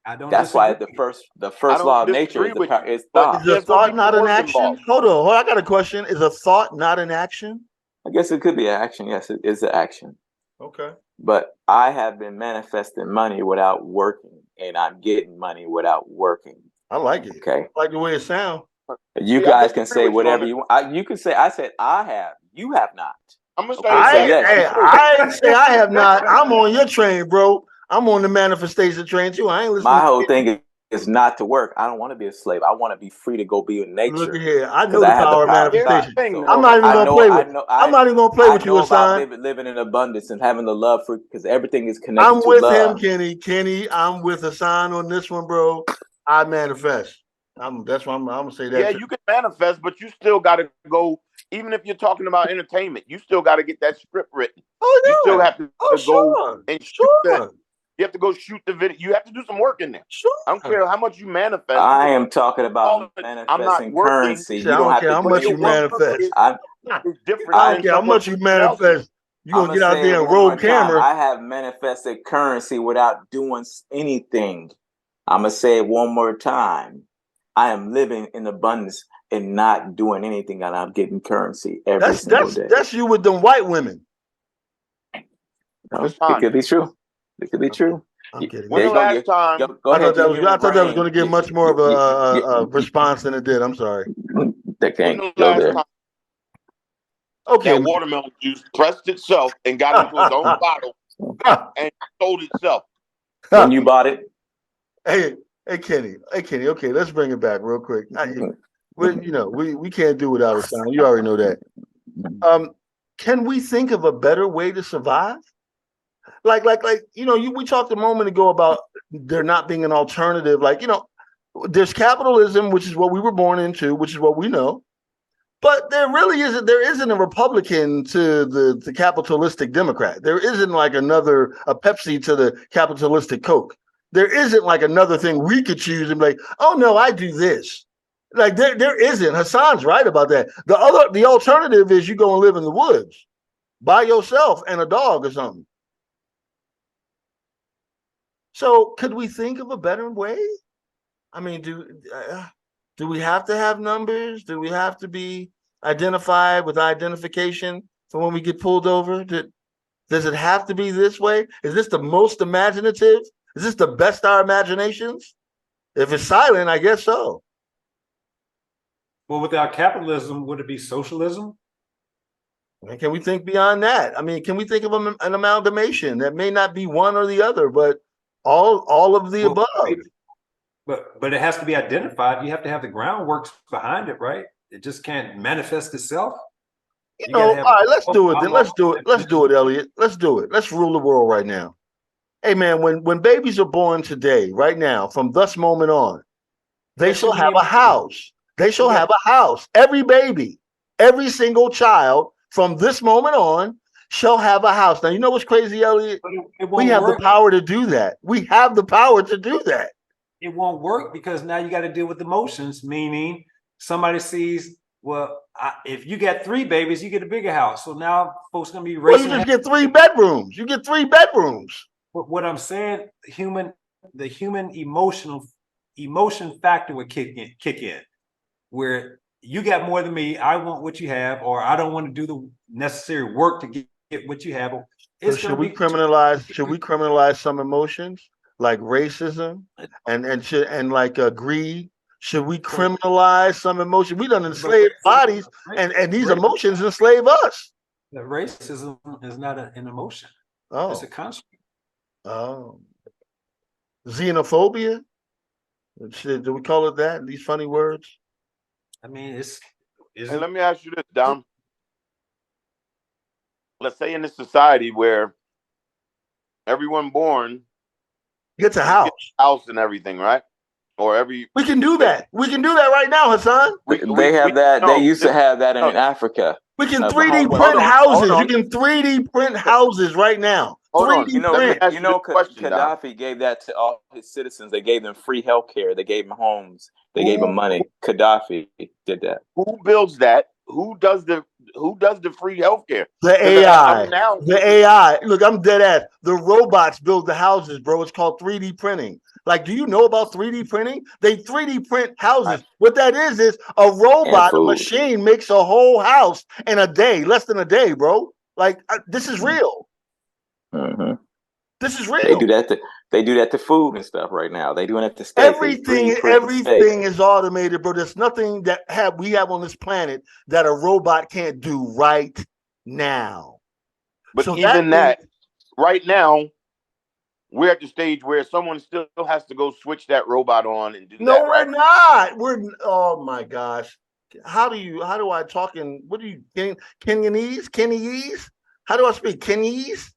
I don't That's why disagree. the I first law don't of nature disagree is with you, is but thought. Is a there's going to thought be not some an work action? involved. Hold on. I got a question. Is a thought not an action? I guess it could be an action. Yes, it is an action. Okay. But I have been manifesting money without working, and I'm getting money without working. I like it. Okay. I like the way it sounds. You See, guys I can disagree say with you on whatever that. you want. You can say, I said, I have. You have not. I'm gonna say Okay, so that. yes. I ain't say I have not. I'm on your train, bro. I'm on the manifestation train too. I ain't listening My to whole you. thing is not to work. I don't want to be a slave. I want to be free to go be in Look nature at here. I because know the I have the power of power of Here's the thought. manifestation. thing, So I'm though. not even gonna play with. I'm not even gonna play I with you, know about Hassan. living in abundance and having the love for because everything is connected I'm to with him, love. Kenny. Kenny, I'm with Hassan on this one, bro. I manifest. That's why I'm gonna say that. Yeah, too. you can manifest, but you still got to go. Even if you're talking about entertainment, you still got to get that script written. Oh You still yeah. have to Oh go sure. and shoot that. Sure. You have to go shoot the video. You have to do some work in there. Sure. I don't care how much you manifest. I am talking about I'm not manifesting working. currency. See, You I don't don't have care to how do much Your you anything. work manifest. is different I don't than care how much you someone else's. manifest. You're I'm gonna gonna get out say there it and one roll more time. camera. I have manifested currency without doing anything. I'm gonna say it one more time. I am living in abundance and not doing anything, and I'm getting currency every single day. That's you with them white women. No, it Hassan, could be true. It could be true. I'm kidding. when There the you go. last time Go ahead. You're giving I the thought that was brain. going to get much more of a response than it did. I'm sorry. That when can't the go last there. time Okay. that watermelon juice pressed itself and got into its own bottle and sold itself? When you bought it, hey, Kenny. Okay, let's bring it back real quick. We can't do without a sound. You already know that. Can we think of a better way to survive? Like we talked a moment ago about there not being an alternative. There's capitalism, which is what we were born into, which is what we know. But there isn't a Republican to the capitalistic Democrat. There isn't like a Pepsi to the capitalistic Coke. There isn't like another thing we could choose and be like, oh no, I do this. Like there isn't. Hassan's right about that. The alternative is you go and live in the woods by yourself and a dog or something. So could we think of a better way? I mean, do we have to have numbers? Do we have to be identified with identification for when we get pulled over? Does it have to be this way? Is this the most imaginative? Is this the best our imaginations? If it's silent, I guess so. Well, without capitalism, would it be socialism? Can we think beyond that? I mean, can we think of an amalgamation that may not be one or the other, but all of the above? But it has to be identified. You have to have the groundwork behind it, right? It just can't manifest itself. All right, let's do it then. Let's do it, Elliot. Let's do it. Let's rule the world right now. Hey man, when babies are born today, right now, from this moment on, they shall have a house. They shall have a house. Every baby, every single child from this moment on shall have a house. Now, you know what's crazy, Elliot? We have the power to do that. We have the power to do that. It won't work because now you got to deal with emotions, meaning somebody sees, well, if you get 3 babies, you get a bigger house. So now folks going to be racing. Well, you just get 3 bedrooms. You get 3 bedrooms. What I'm saying, the human emotion factor would kick in, where you got more than me. I want what you have, or I don't want to do the necessary work to get what you have. So should we criminalize some emotions like racism and like greed? Should we criminalize some emotion? We done enslave bodies, and these emotions enslave us. The racism is not an emotion. Oh, it's a construct. Oh, xenophobia. Do we call it that? These funny words? I mean, And let me ask you this, Dom. Let's say in this society where everyone born Gets a just gets house. a house and everything, right? Or every We can do that. We can do that right now, Hassan. They have that. They no, used to have that in Africa. We can The 3D home print was- houses. You can 3D print houses right now. hold on. 3D Let me print. ask you this question, Dom. Gaddafi gave that to all his citizens. They gave them free health care. They gave them homes. They gave them Who money. Gaddafi did that. who builds that? Who does the free healthcare? The Because AI. now The AI. Look, I'm dead ass. The robots build the houses, bro. It's called 3D printing. Like, do you know about 3D printing? They 3D print houses. What that is a robot, a machine makes a whole house in a day, less than a day, bro. Like, this is real. Mm-hmm. This is real. They do that to food and stuff right now. They doing it to steak. Everything is automated, bro. There's nothing that we have on this planet that a robot can't do right now. But so even that, right now, we're at the stage where someone still has to go switch that robot on and do that. No, right? we're not. Oh my gosh. How do I talk in what do you Kenyese? How do I speak? Kenyese?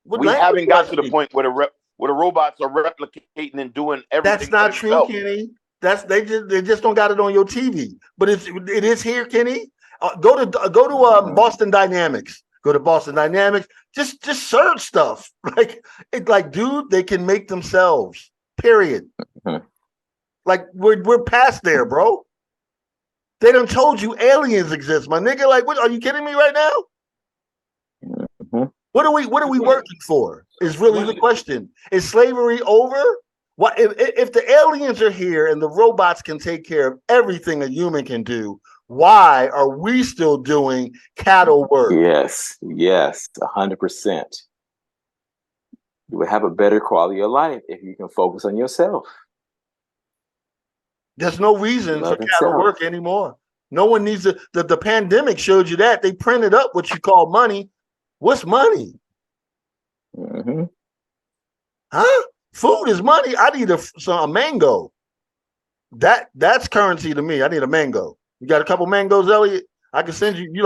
We haven't got to the point where the robots are replicating and doing everything. That's not true, Kenny. They just don't got it on your TV. But it is here, Kenny. Go to Boston Dynamics. Go to Boston Dynamics. Just search stuff. Dude, they can make themselves. Period. Mm-hmm. Like we're past there, bro. They done told you aliens exist, my nigga. Like, what? Are you kidding me right now? Mm-hmm. What are we working for? Is really the question. Is slavery over? What if the aliens are here and the robots can take care of everything a human can do? Why are we still doing cattle work? Yes, 100%. You would have a better quality of life if you can focus on yourself. There's no reason for cattle work anymore. No one needs to. The pandemic showed you that. They printed up what you call money. What's money? Mm-hmm. Huh? Food is money. I need a mango. That's currency to me. I need a mango. You got a couple mangoes, Elliot? I can send you. You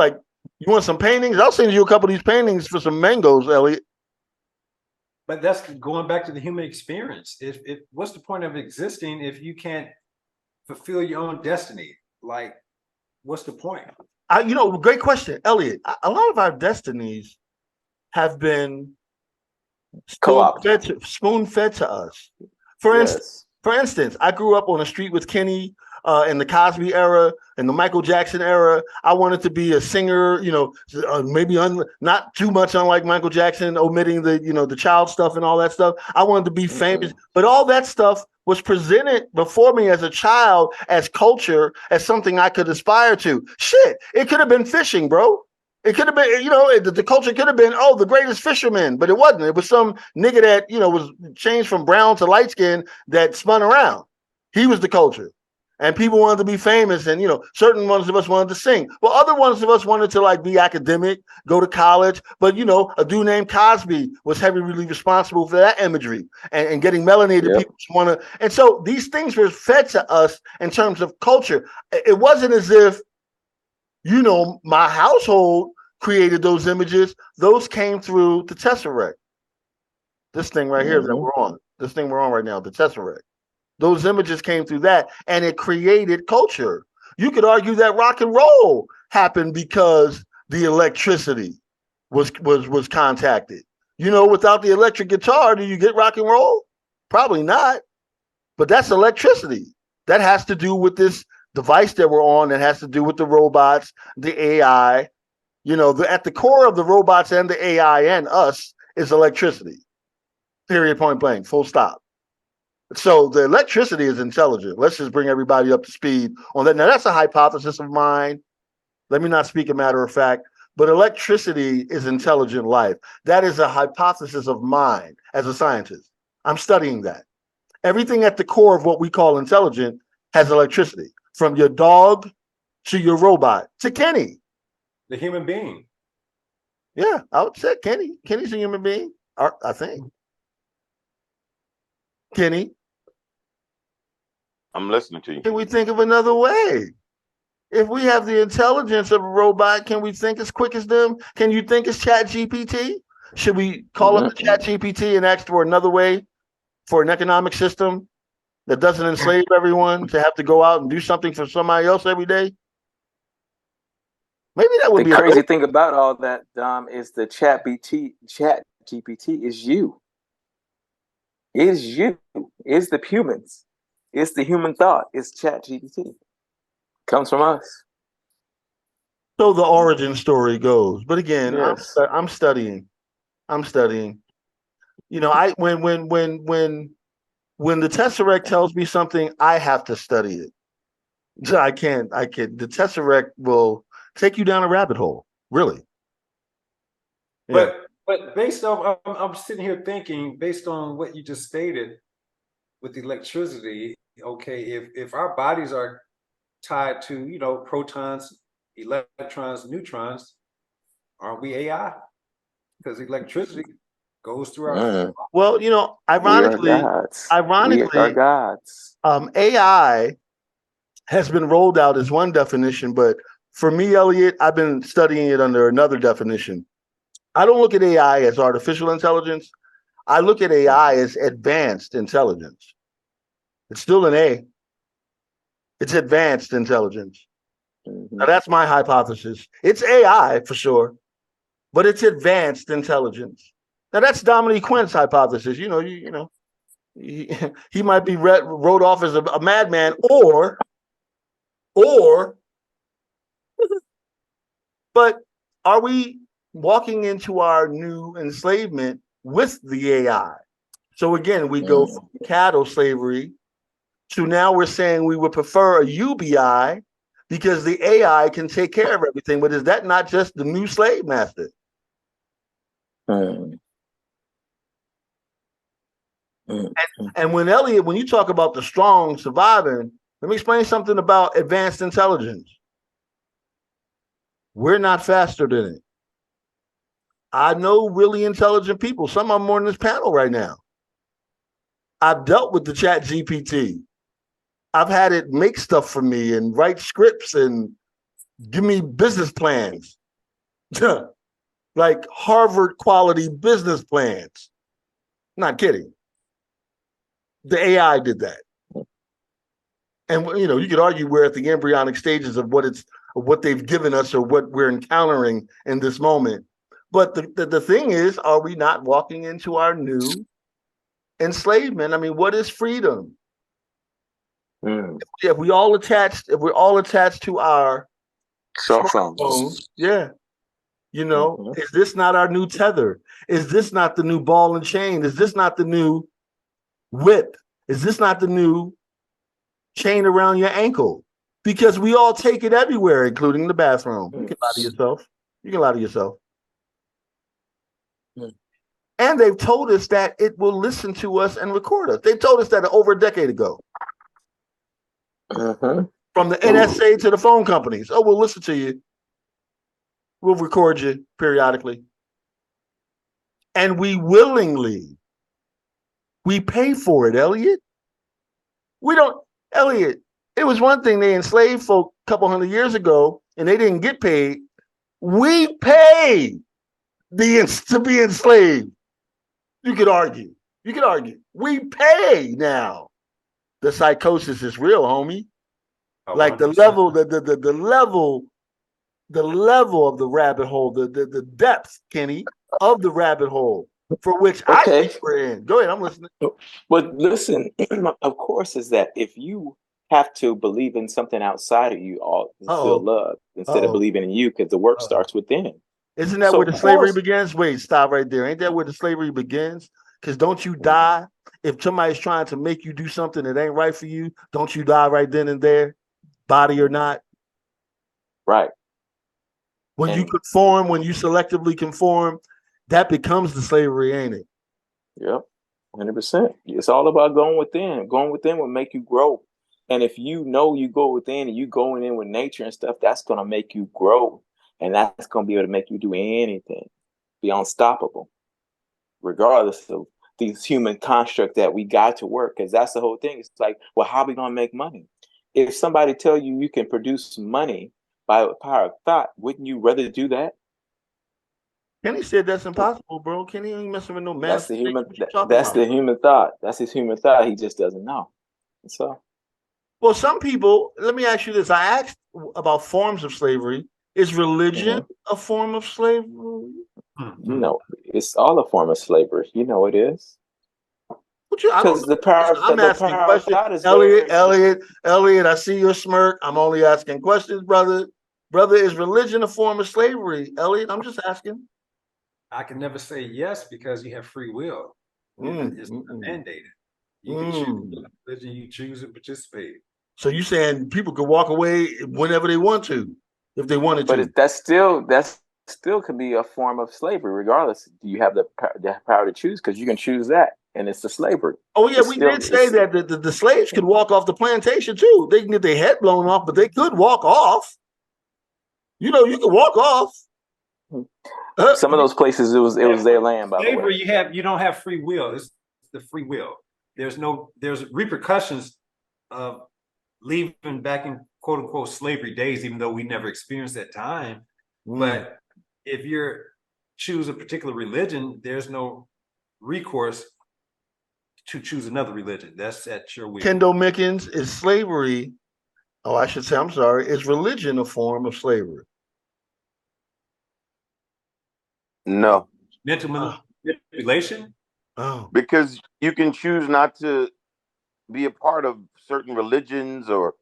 want some paintings? I'll send you a couple of these paintings for some mangoes, Elliot. But that's going back to the human experience. If what's the point of existing if you can't fulfill your own destiny? Like, what's the point? Great question, Elliot. A lot of our destinies have been spoon-fed to us. For instance, I grew up on a street with Kenny in the Cosby era, in the Michael Jackson era. I wanted to be a singer, maybe not too much unlike Michael Jackson, omitting the child stuff and all that stuff. I wanted to be famous, but all that stuff was presented before me as a child, as culture, as something I could aspire to. Shit, it could have been fishing, bro. It could have been, the culture could have been, the greatest fisherman, but it wasn't. It was some nigga that, was changed from brown to light skin that spun around. He was the culture. And people wanted to be famous, and certain ones of us wanted to sing. Well, other ones of us wanted to be academic, go to college. But a dude named Cosby was heavily responsible for that imagery and getting melanated people to want to. And so these things were fed to us in terms of culture. It wasn't as if my household created those images. Those came through the Tesseract. This thing right here that we're on. This thing we're on right now, the Tesseract. Those images came through that, and it created culture. You could argue that rock and roll happened because the electricity was contacted. Without the electric guitar, do you get rock and roll? Probably not. But that's electricity. That has to do with this device that we're on. That has to do with the robots, the AI. At the core of the robots and the AI and us is electricity. Period, point blank, full stop. So the electricity is intelligent. Let's just bring everybody up to speed on that. Now, that's a hypothesis of mine. Let me not speak a matter of fact, but electricity is intelligent life. That is a hypothesis of mine as a scientist. I'm studying that. Everything at the core of what we call intelligent has electricity, from your dog to your robot to Kenny. The human being. Yeah, I would say Kenny. Kenny's a human being, I think. Kenny. I'm listening to you. Can we think of another way? If we have the intelligence of a robot, can we think as quick as them? Can you think as Chat GPT? Should we call up the Chat GPT and ask for another way for an economic system that doesn't enslave everyone to have to go out and do something for somebody else every day? Maybe that would The be crazy thing about all that, Dom, is the Chat GPT is you. Is you. Is the humans. It's the human thought. It's Chat GPT. Comes from us. So the origin story goes. But again, Yes. I'm studying. I'm studying. You know, I when the Tesseract tells me something, I have to study it. I can't. The Tesseract will take you down a rabbit hole. Really. Yeah. But based off, I'm sitting here thinking, based on what you just stated with electricity, okay, if our bodies are tied to, you know, protons, electrons, neutrons, aren't we AI? Because electricity goes through our Well, you know, We are gods. We are gods. AI has been rolled out as one definition, but for me, Elliot, I've been studying it under another definition. I don't look at AI as artificial intelligence. I look at AI as advanced intelligence. It's still an A. It's advanced intelligence. Now, that's my hypothesis. It's AI for sure, but it's advanced intelligence. Now, that's Dominique Quint's hypothesis. You know, he might be wrote off as a madman, or, but are we walking into our new enslavement with the AI? So again, we go from cattle slavery to now we're saying we would prefer a UBI because the AI can take care of everything. But is that not just the new slave master? And when Elliot, when you talk about the strong surviving, let me explain something about advanced intelligence. We're not faster than it. I know really intelligent people. Some of them are on this panel right now. I've dealt with the Chat GPT. I've had it make stuff for me and write scripts and give me business plans, like Harvard quality business plans. Not kidding. The AI did that. And you know, you could argue we're at the embryonic stages of what they've given us or what we're encountering in this moment. But the thing is, are we not walking into our new enslavement? I mean, what is freedom? If we're all attached to our cell phones, yeah. You know, is this not our new tether? Is this not the new ball and chain? Is this not the new whip? Is this not the new chain around your ankle? Because we all take it everywhere, including the bathroom. You can lie to yourself. You can lie to yourself. And they've told us that it will listen to us and record us. They told us that over a decade ago. From the NSA to the phone companies. Oh, we'll listen to you. We'll record you periodically. And we pay for it, Elliot. Elliot, it was one thing they enslaved folk a couple hundred years ago and they didn't get paid. We pay to be enslaved. You could argue. We pay now. The psychosis is real, homie. 100%. Like the level of the rabbit hole, the depth, Kenny, of the rabbit hole for which I think we're in. Go ahead, I'm listening. But listen, of course, is that if you have to believe in something outside of you, all feel love instead of believing in you, because the work starts within. Isn't that where the slavery begins? Wait, stop right there. Ain't that where the slavery begins? Because don't you die if somebody's trying to make you do something that ain't right for you? Don't you die right then and there, body or not? Right. When you conform, when you selectively conform, that becomes the slavery, ain't it? Yep, 100%. It's all about going within. Going within will make you grow. And if you know you go within and you going in with nature and stuff, that's going to make you grow. And that's going to be able to make you do anything, be unstoppable, regardless of these human construct that we got to work, because that's the whole thing. It's like, well, how are we gonna make money? If somebody tell you you can produce money by the power of thought, wouldn't you rather do that? Kenny said that's impossible, bro. Kenny ain't messing with no That's the manifestation. human. What you talking That's about? the human thought. That's his human thought. He just doesn't know. So Well, some people, let me ask you this. I asked about forms of slavery. Is religion a form of slavery? it's all a form of slavery. You know it is. I don't Because know. Listen, I'm the asking power of questions. thought is Elliot, very. Elliot, I see your smirk. I'm only asking questions, brother. Brother, is religion a form of slavery? Elliot, I'm just asking. I can never say yes because you have free will. It's not mandated. You can choose what religion you choose and participate. So you saying people could walk away whenever they want to, if they wanted to? But that's still could be a form of slavery, regardless. Do you have the power to choose? Because you can choose that, and it's the slavery. Oh yeah, we did say that the slaves could walk off the plantation too. They can get their head blown off, but they could walk off. You know, you can walk off. Some of those places, it was their land. By the way, you don't have free will. It's the free will. There's repercussions of leaving back in quote unquote slavery days, even though we never experienced that time. But if you're choose a particular religion, there's no recourse to choose another religion. That's at your will. Kendall Mickens, is slavery, I should say, I'm sorry, is religion a form of slavery? No. Mental manipulation? Oh. Because you can choose not to be a part of certain religions, or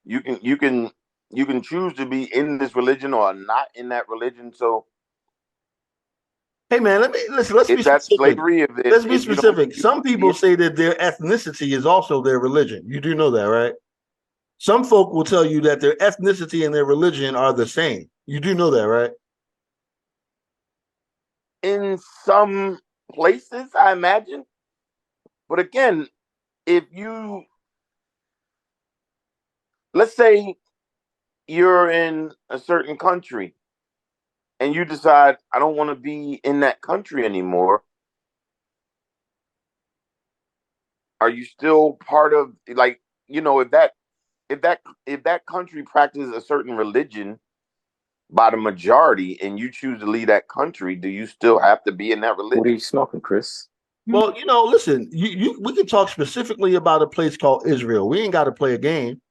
you can choose to be in this religion or not in that religion. So hey man, let's be that specific. slavery. Let's be specific. Some people say that their ethnicity is also their religion. You do know that, right? Some folk will tell you that their ethnicity and their religion are the same. You do know that, right? In some places, I imagine. But again, let's say you're in a certain country and you decide, I don't want to be in that country anymore. Are you still part of, like, if that country practices a certain religion by the majority and you choose to leave that country, do you still have to be in that religion? What are you smoking, Chris? Well, listen, we can talk specifically about a place called Israel. We ain't got to play a game.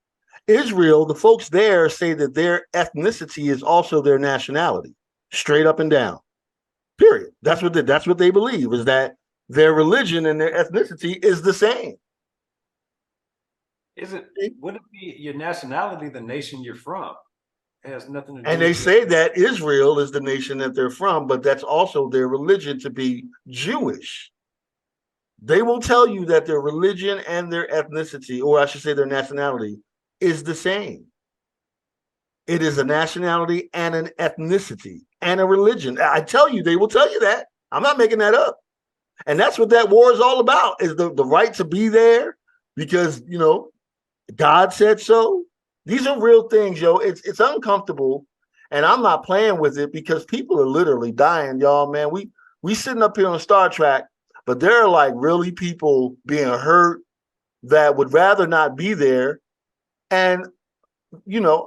Israel, the folks there say that their ethnicity is also their nationality, straight up and down. Period. That's what they believe, is that their religion and their ethnicity is the same. Would it be your nationality, the nation you're from? It has nothing to do. And they say that Israel is the nation that they're from, but that's also their religion to be Jewish. They will tell you that their religion and their ethnicity, or I should say their nationality, is the same. It is a nationality and an ethnicity and a religion. I tell you, they will tell you that. I'm not making that up. And that's what that war is all about, is the right to be there because, God said so. These are real things, yo. It's uncomfortable, and I'm not playing with it because people are literally dying, y'all, man. We sitting up here on Star Trek, but there are like really people being hurt that would rather not be there. And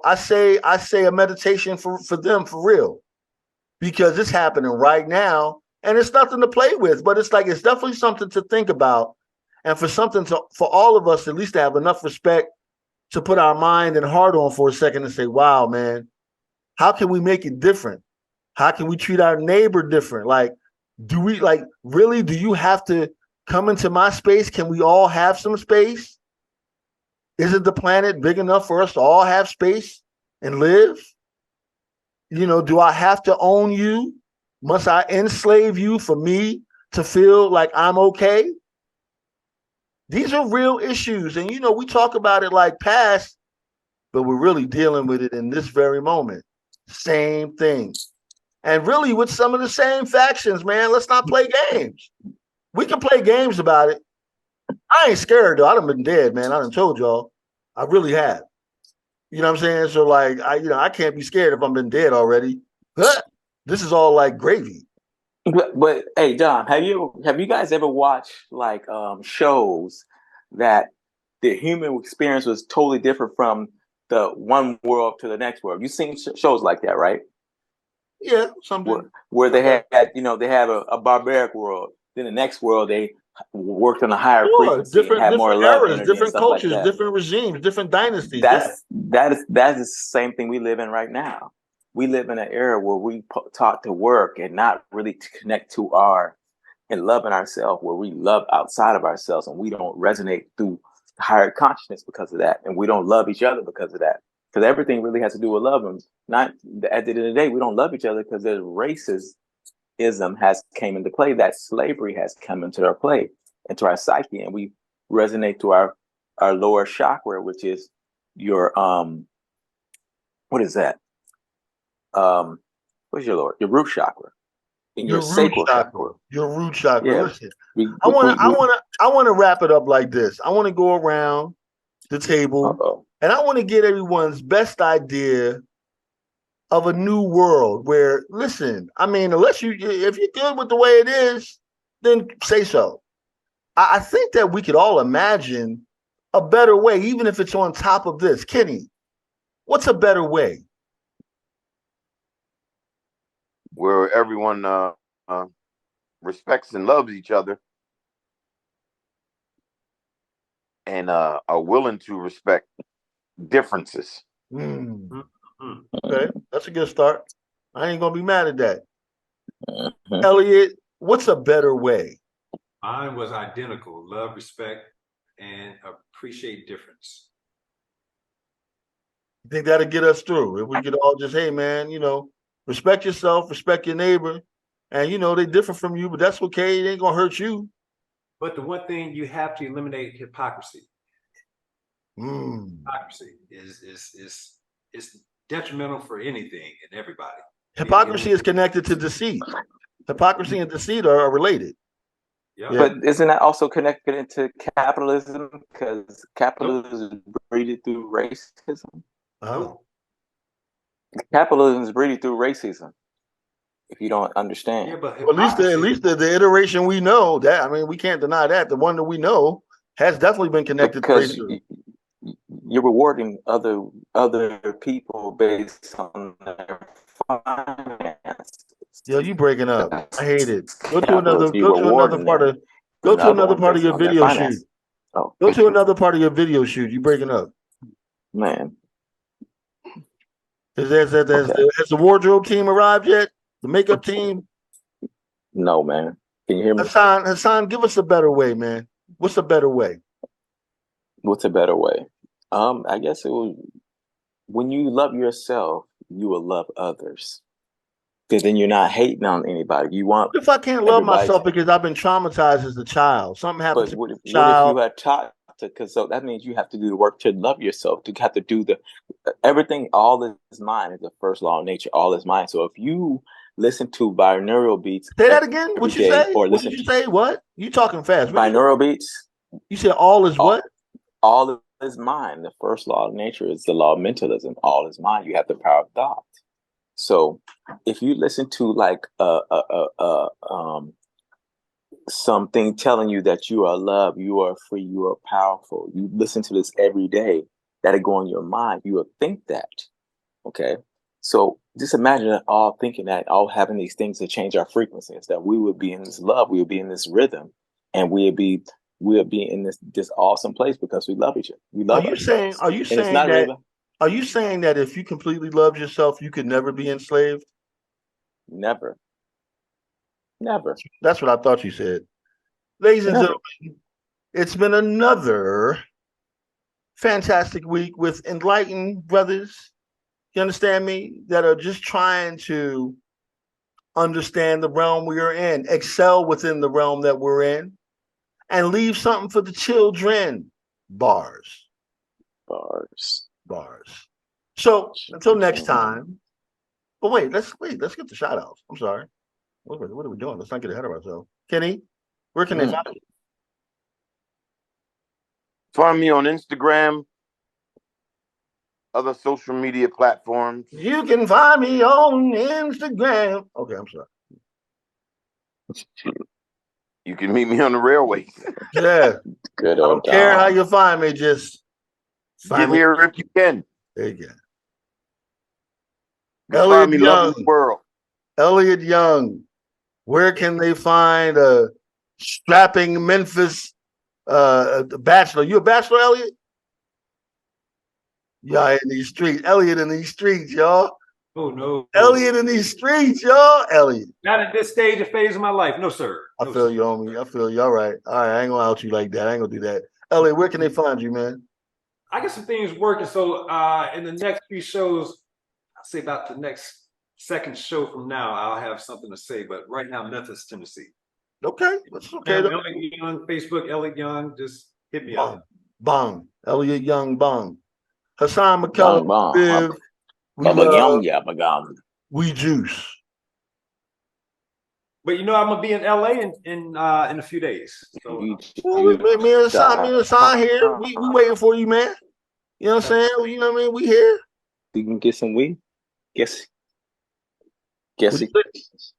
I say a meditation for them for real, because it's happening right now and it's nothing to play with, but it's definitely something to think about, and for all of us at least to have enough respect to put our mind and heart on for a second and say, wow, man, how can we make it different? How can we treat our neighbor different? Do you have to come into my space? Can we all have some space? Isn't the planet big enough for us to all have space and live? Do I have to own you? Must I enslave you for me to feel like I'm okay? These are real issues. And, we talk about it like past, but we're really dealing with it in this very moment. Same thing. And really with some of the same factions, man. Let's not play games. We can play games about it. I ain't scared, though. I done been dead, man. I done told y'all. I really have. You know what I'm saying? So, I can't be scared if I've been dead already. This is all like gravy. But hey, John, have you guys ever watched like shows that the human experience was totally different from the one world to the next world? You've seen shows like that, right? Yeah, something. Where they Okay. had, they have a barbaric world. Then the next world they worked on a higher Sure, frequency and had more different love eras, energy and different stuff like cultures, that. different regimes, different dynasties. Yeah. That is the same thing we live in right now. We live in an era where we taught to work and not really to connect to and loving ourselves, where we love outside of ourselves and we don't resonate through higher consciousness because of that, and we don't love each other because of that. Because everything really has to do with love, and not at the end of the day, we don't love each other because there's racism has came into play, that slavery has come into our play, into our psyche, and we resonate to our lower chakra, which is your what is that? What's your root chakra, in your Your root sacral chakra. chakra. Your root chakra. Yeah, Listen, we I we want we, to, I we want to, I want to wrap it up like this. I want to go around the table, uh-oh. and I want to get everyone's best idea of a new world. Where, listen, I mean, if you're good with the way it is, then say so. I think that we could all imagine a better way, even if it's on top of this. Kenny, what's a better way? Where everyone respects and loves each other, and are willing to respect differences. Hmm. Mhm. Okay, that's a good start. I ain't gonna be mad at that. Mhm. Elliot, what's a better way? Mine was identical: love, respect, and appreciate difference. You think that'll get us through? If we could all just, hey man, respect yourself, respect your neighbor, and they differ from you, but that's okay. It ain't gonna hurt you. But the one thing you have to eliminate hypocrisy. Mm. Hypocrisy is detrimental for anything and everybody. Hypocrisy is connected to deceit. Hypocrisy and deceit are related. Yeah. Yeah. But isn't that also connected into capitalism? Because Nope. capitalism is breeded through racism. Oh. Nope. Capitalism is breeded through racism. If you don't Yeah, understand, but Well, at hypocrisy. least the iteration we know that. I mean, we can't deny that. The one that we know has definitely been connected to because racism. you're rewarding other people based on their finances. Yo, you breaking up. I hate it. That's capitalism. You're Go to another rewarding part them of with go to another another one part of based your on their video shoot. finances. Oh Go to another part of your video shoot. You breaking up. man, okay, Has the wardrobe team arrived yet? The makeup team? no man. Can you hear me? Hassan, give us a better way, man. What's a better way? What's a better way? I guess it was when you love yourself, you will love others. Because then you're not hating on anybody. You want What if I can't love everybody myself to, because I've been traumatized as a child? Something happened but to me as a what if you child. had taught to, because so that means you have to do the work to love yourself, to have to do everything, all is mind is the first law of nature, all is mind. So if you listen to binaural beats Say that again. every What you day, say? or What did listen you to say? What? You talking fast. What you say? binaural beats, You said all is all, what? all is mind. The first law of nature is the law of mentalism. All is mind. You have the power of thought. So if you listen to like something telling you that you are loved, you are free, you are powerful, you listen to this every day, that'll go in your mind. You will think that. Okay. So just imagine it all thinking that, all having these things to change our frequencies, that we would be in this love, we would be in this rhythm, and we'll be in this awesome place because we love each other. We Are love you saying? ourselves. Are you And it's saying not really that? Are you saying that if you completely loved yourself, you could never be enslaved? never, never, That's what I thought you said. Ladies and never. gentlemen, it's been another fantastic week with enlightened brothers. You understand me? That are just trying to understand the realm we are in, excel within the realm that we're in, and leave something for the children. Bars, Bars. bars. So until next time. But wait. Let's get the shout outs. I'm sorry. What are we doing? Let's not get ahead of ourselves. Kenny, where can they Mm. find you? Find me on Instagram, other social media platforms. You can find me on Instagram. Okay, I'm sorry. You can meet me on the railway. Yeah. Good I old don't care how Dom. you find me, just Get find me. here if you can. There you go. You Elliot find me loving the Young. world. Elliot Young. Where can they find a strapping Memphis bachelor? You a bachelor, Elliot? Y'all in these streets. Elliot in these streets, y'all. Oh no. Elliot in these streets, y'all. Elliot. Not at this stage of phase of my life. No, sir. I No, feel sir. you, homie. I feel you. All right. All right. I ain't gonna out you like that. I ain't gonna do that. Elliot, where can they find you, man? I get some things working. So in the next few shows, I'll say about the next second show from now, I'll have something to say. But right now, Memphis, Tennessee. Okay. That's okay. Elliot Young, Facebook, Elliot Young, just hit me Bong. up. Bong. Elliot Young Bong. Hassan Bong, McCullough. bong. Viv, we Bubba Young, love, yeah, bagam. we juice. But you know, I'm gonna be in LA in a few days. So Well, me and Hassan here. We waiting for you, man. You know what I'm saying? You know what I mean? We here. You can get some weed. Guess What he,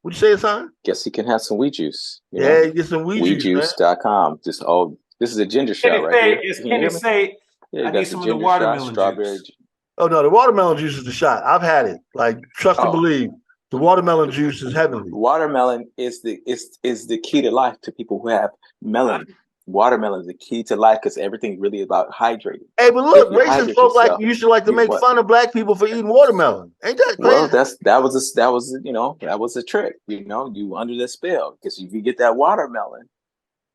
you say, Hassan? guess he can have some weed juice. You Yeah, know? you get some weed juice, man. Weedjuice.com. This is a ginger shot right here. Kenny say, Yeah, you I got need the some of the ginger watermelon shot, strawberry. juice. Oh no, the watermelon juice is the shot. I've had it. Like, trust and Oh. believe. The watermelon juice is heavenly. Watermelon is the key to life to people who have melon. Watermelon is the key to life because everything's really about hydrating. Hey, but look, If you racist hydrate folk like yourself, you used to like to you make what? fun of black people for eating watermelon. Ain't that crazy? Well, that was a trick. You know, you under the spell because if you get that watermelon,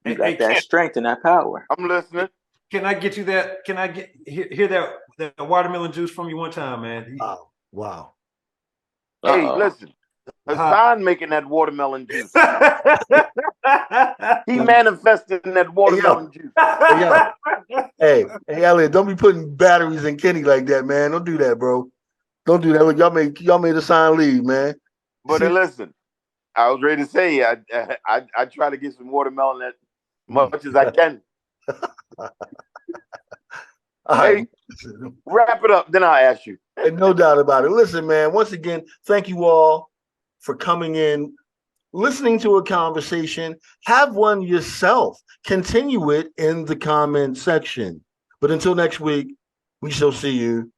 you got that strength and that power. I'm listening. Can I get you that? Can I hear that watermelon juice from you one time, man? Wow. Hey, listen. Hassan making that watermelon juice. He manifested in that watermelon juice. Hey, Elliot, don't be putting batteries in Kenny like that, man. Don't do that, bro. Don't do that. Look, y'all made Hassan leave, man. But listen, I was ready to say I try to get some watermelon as much as I can. Hey, wrap it up, then I'll ask you. No doubt about it. Listen, man, once again, thank you all for coming in, listening to a conversation. Have one yourself. Continue it in the comment section. But until next week, we shall see you.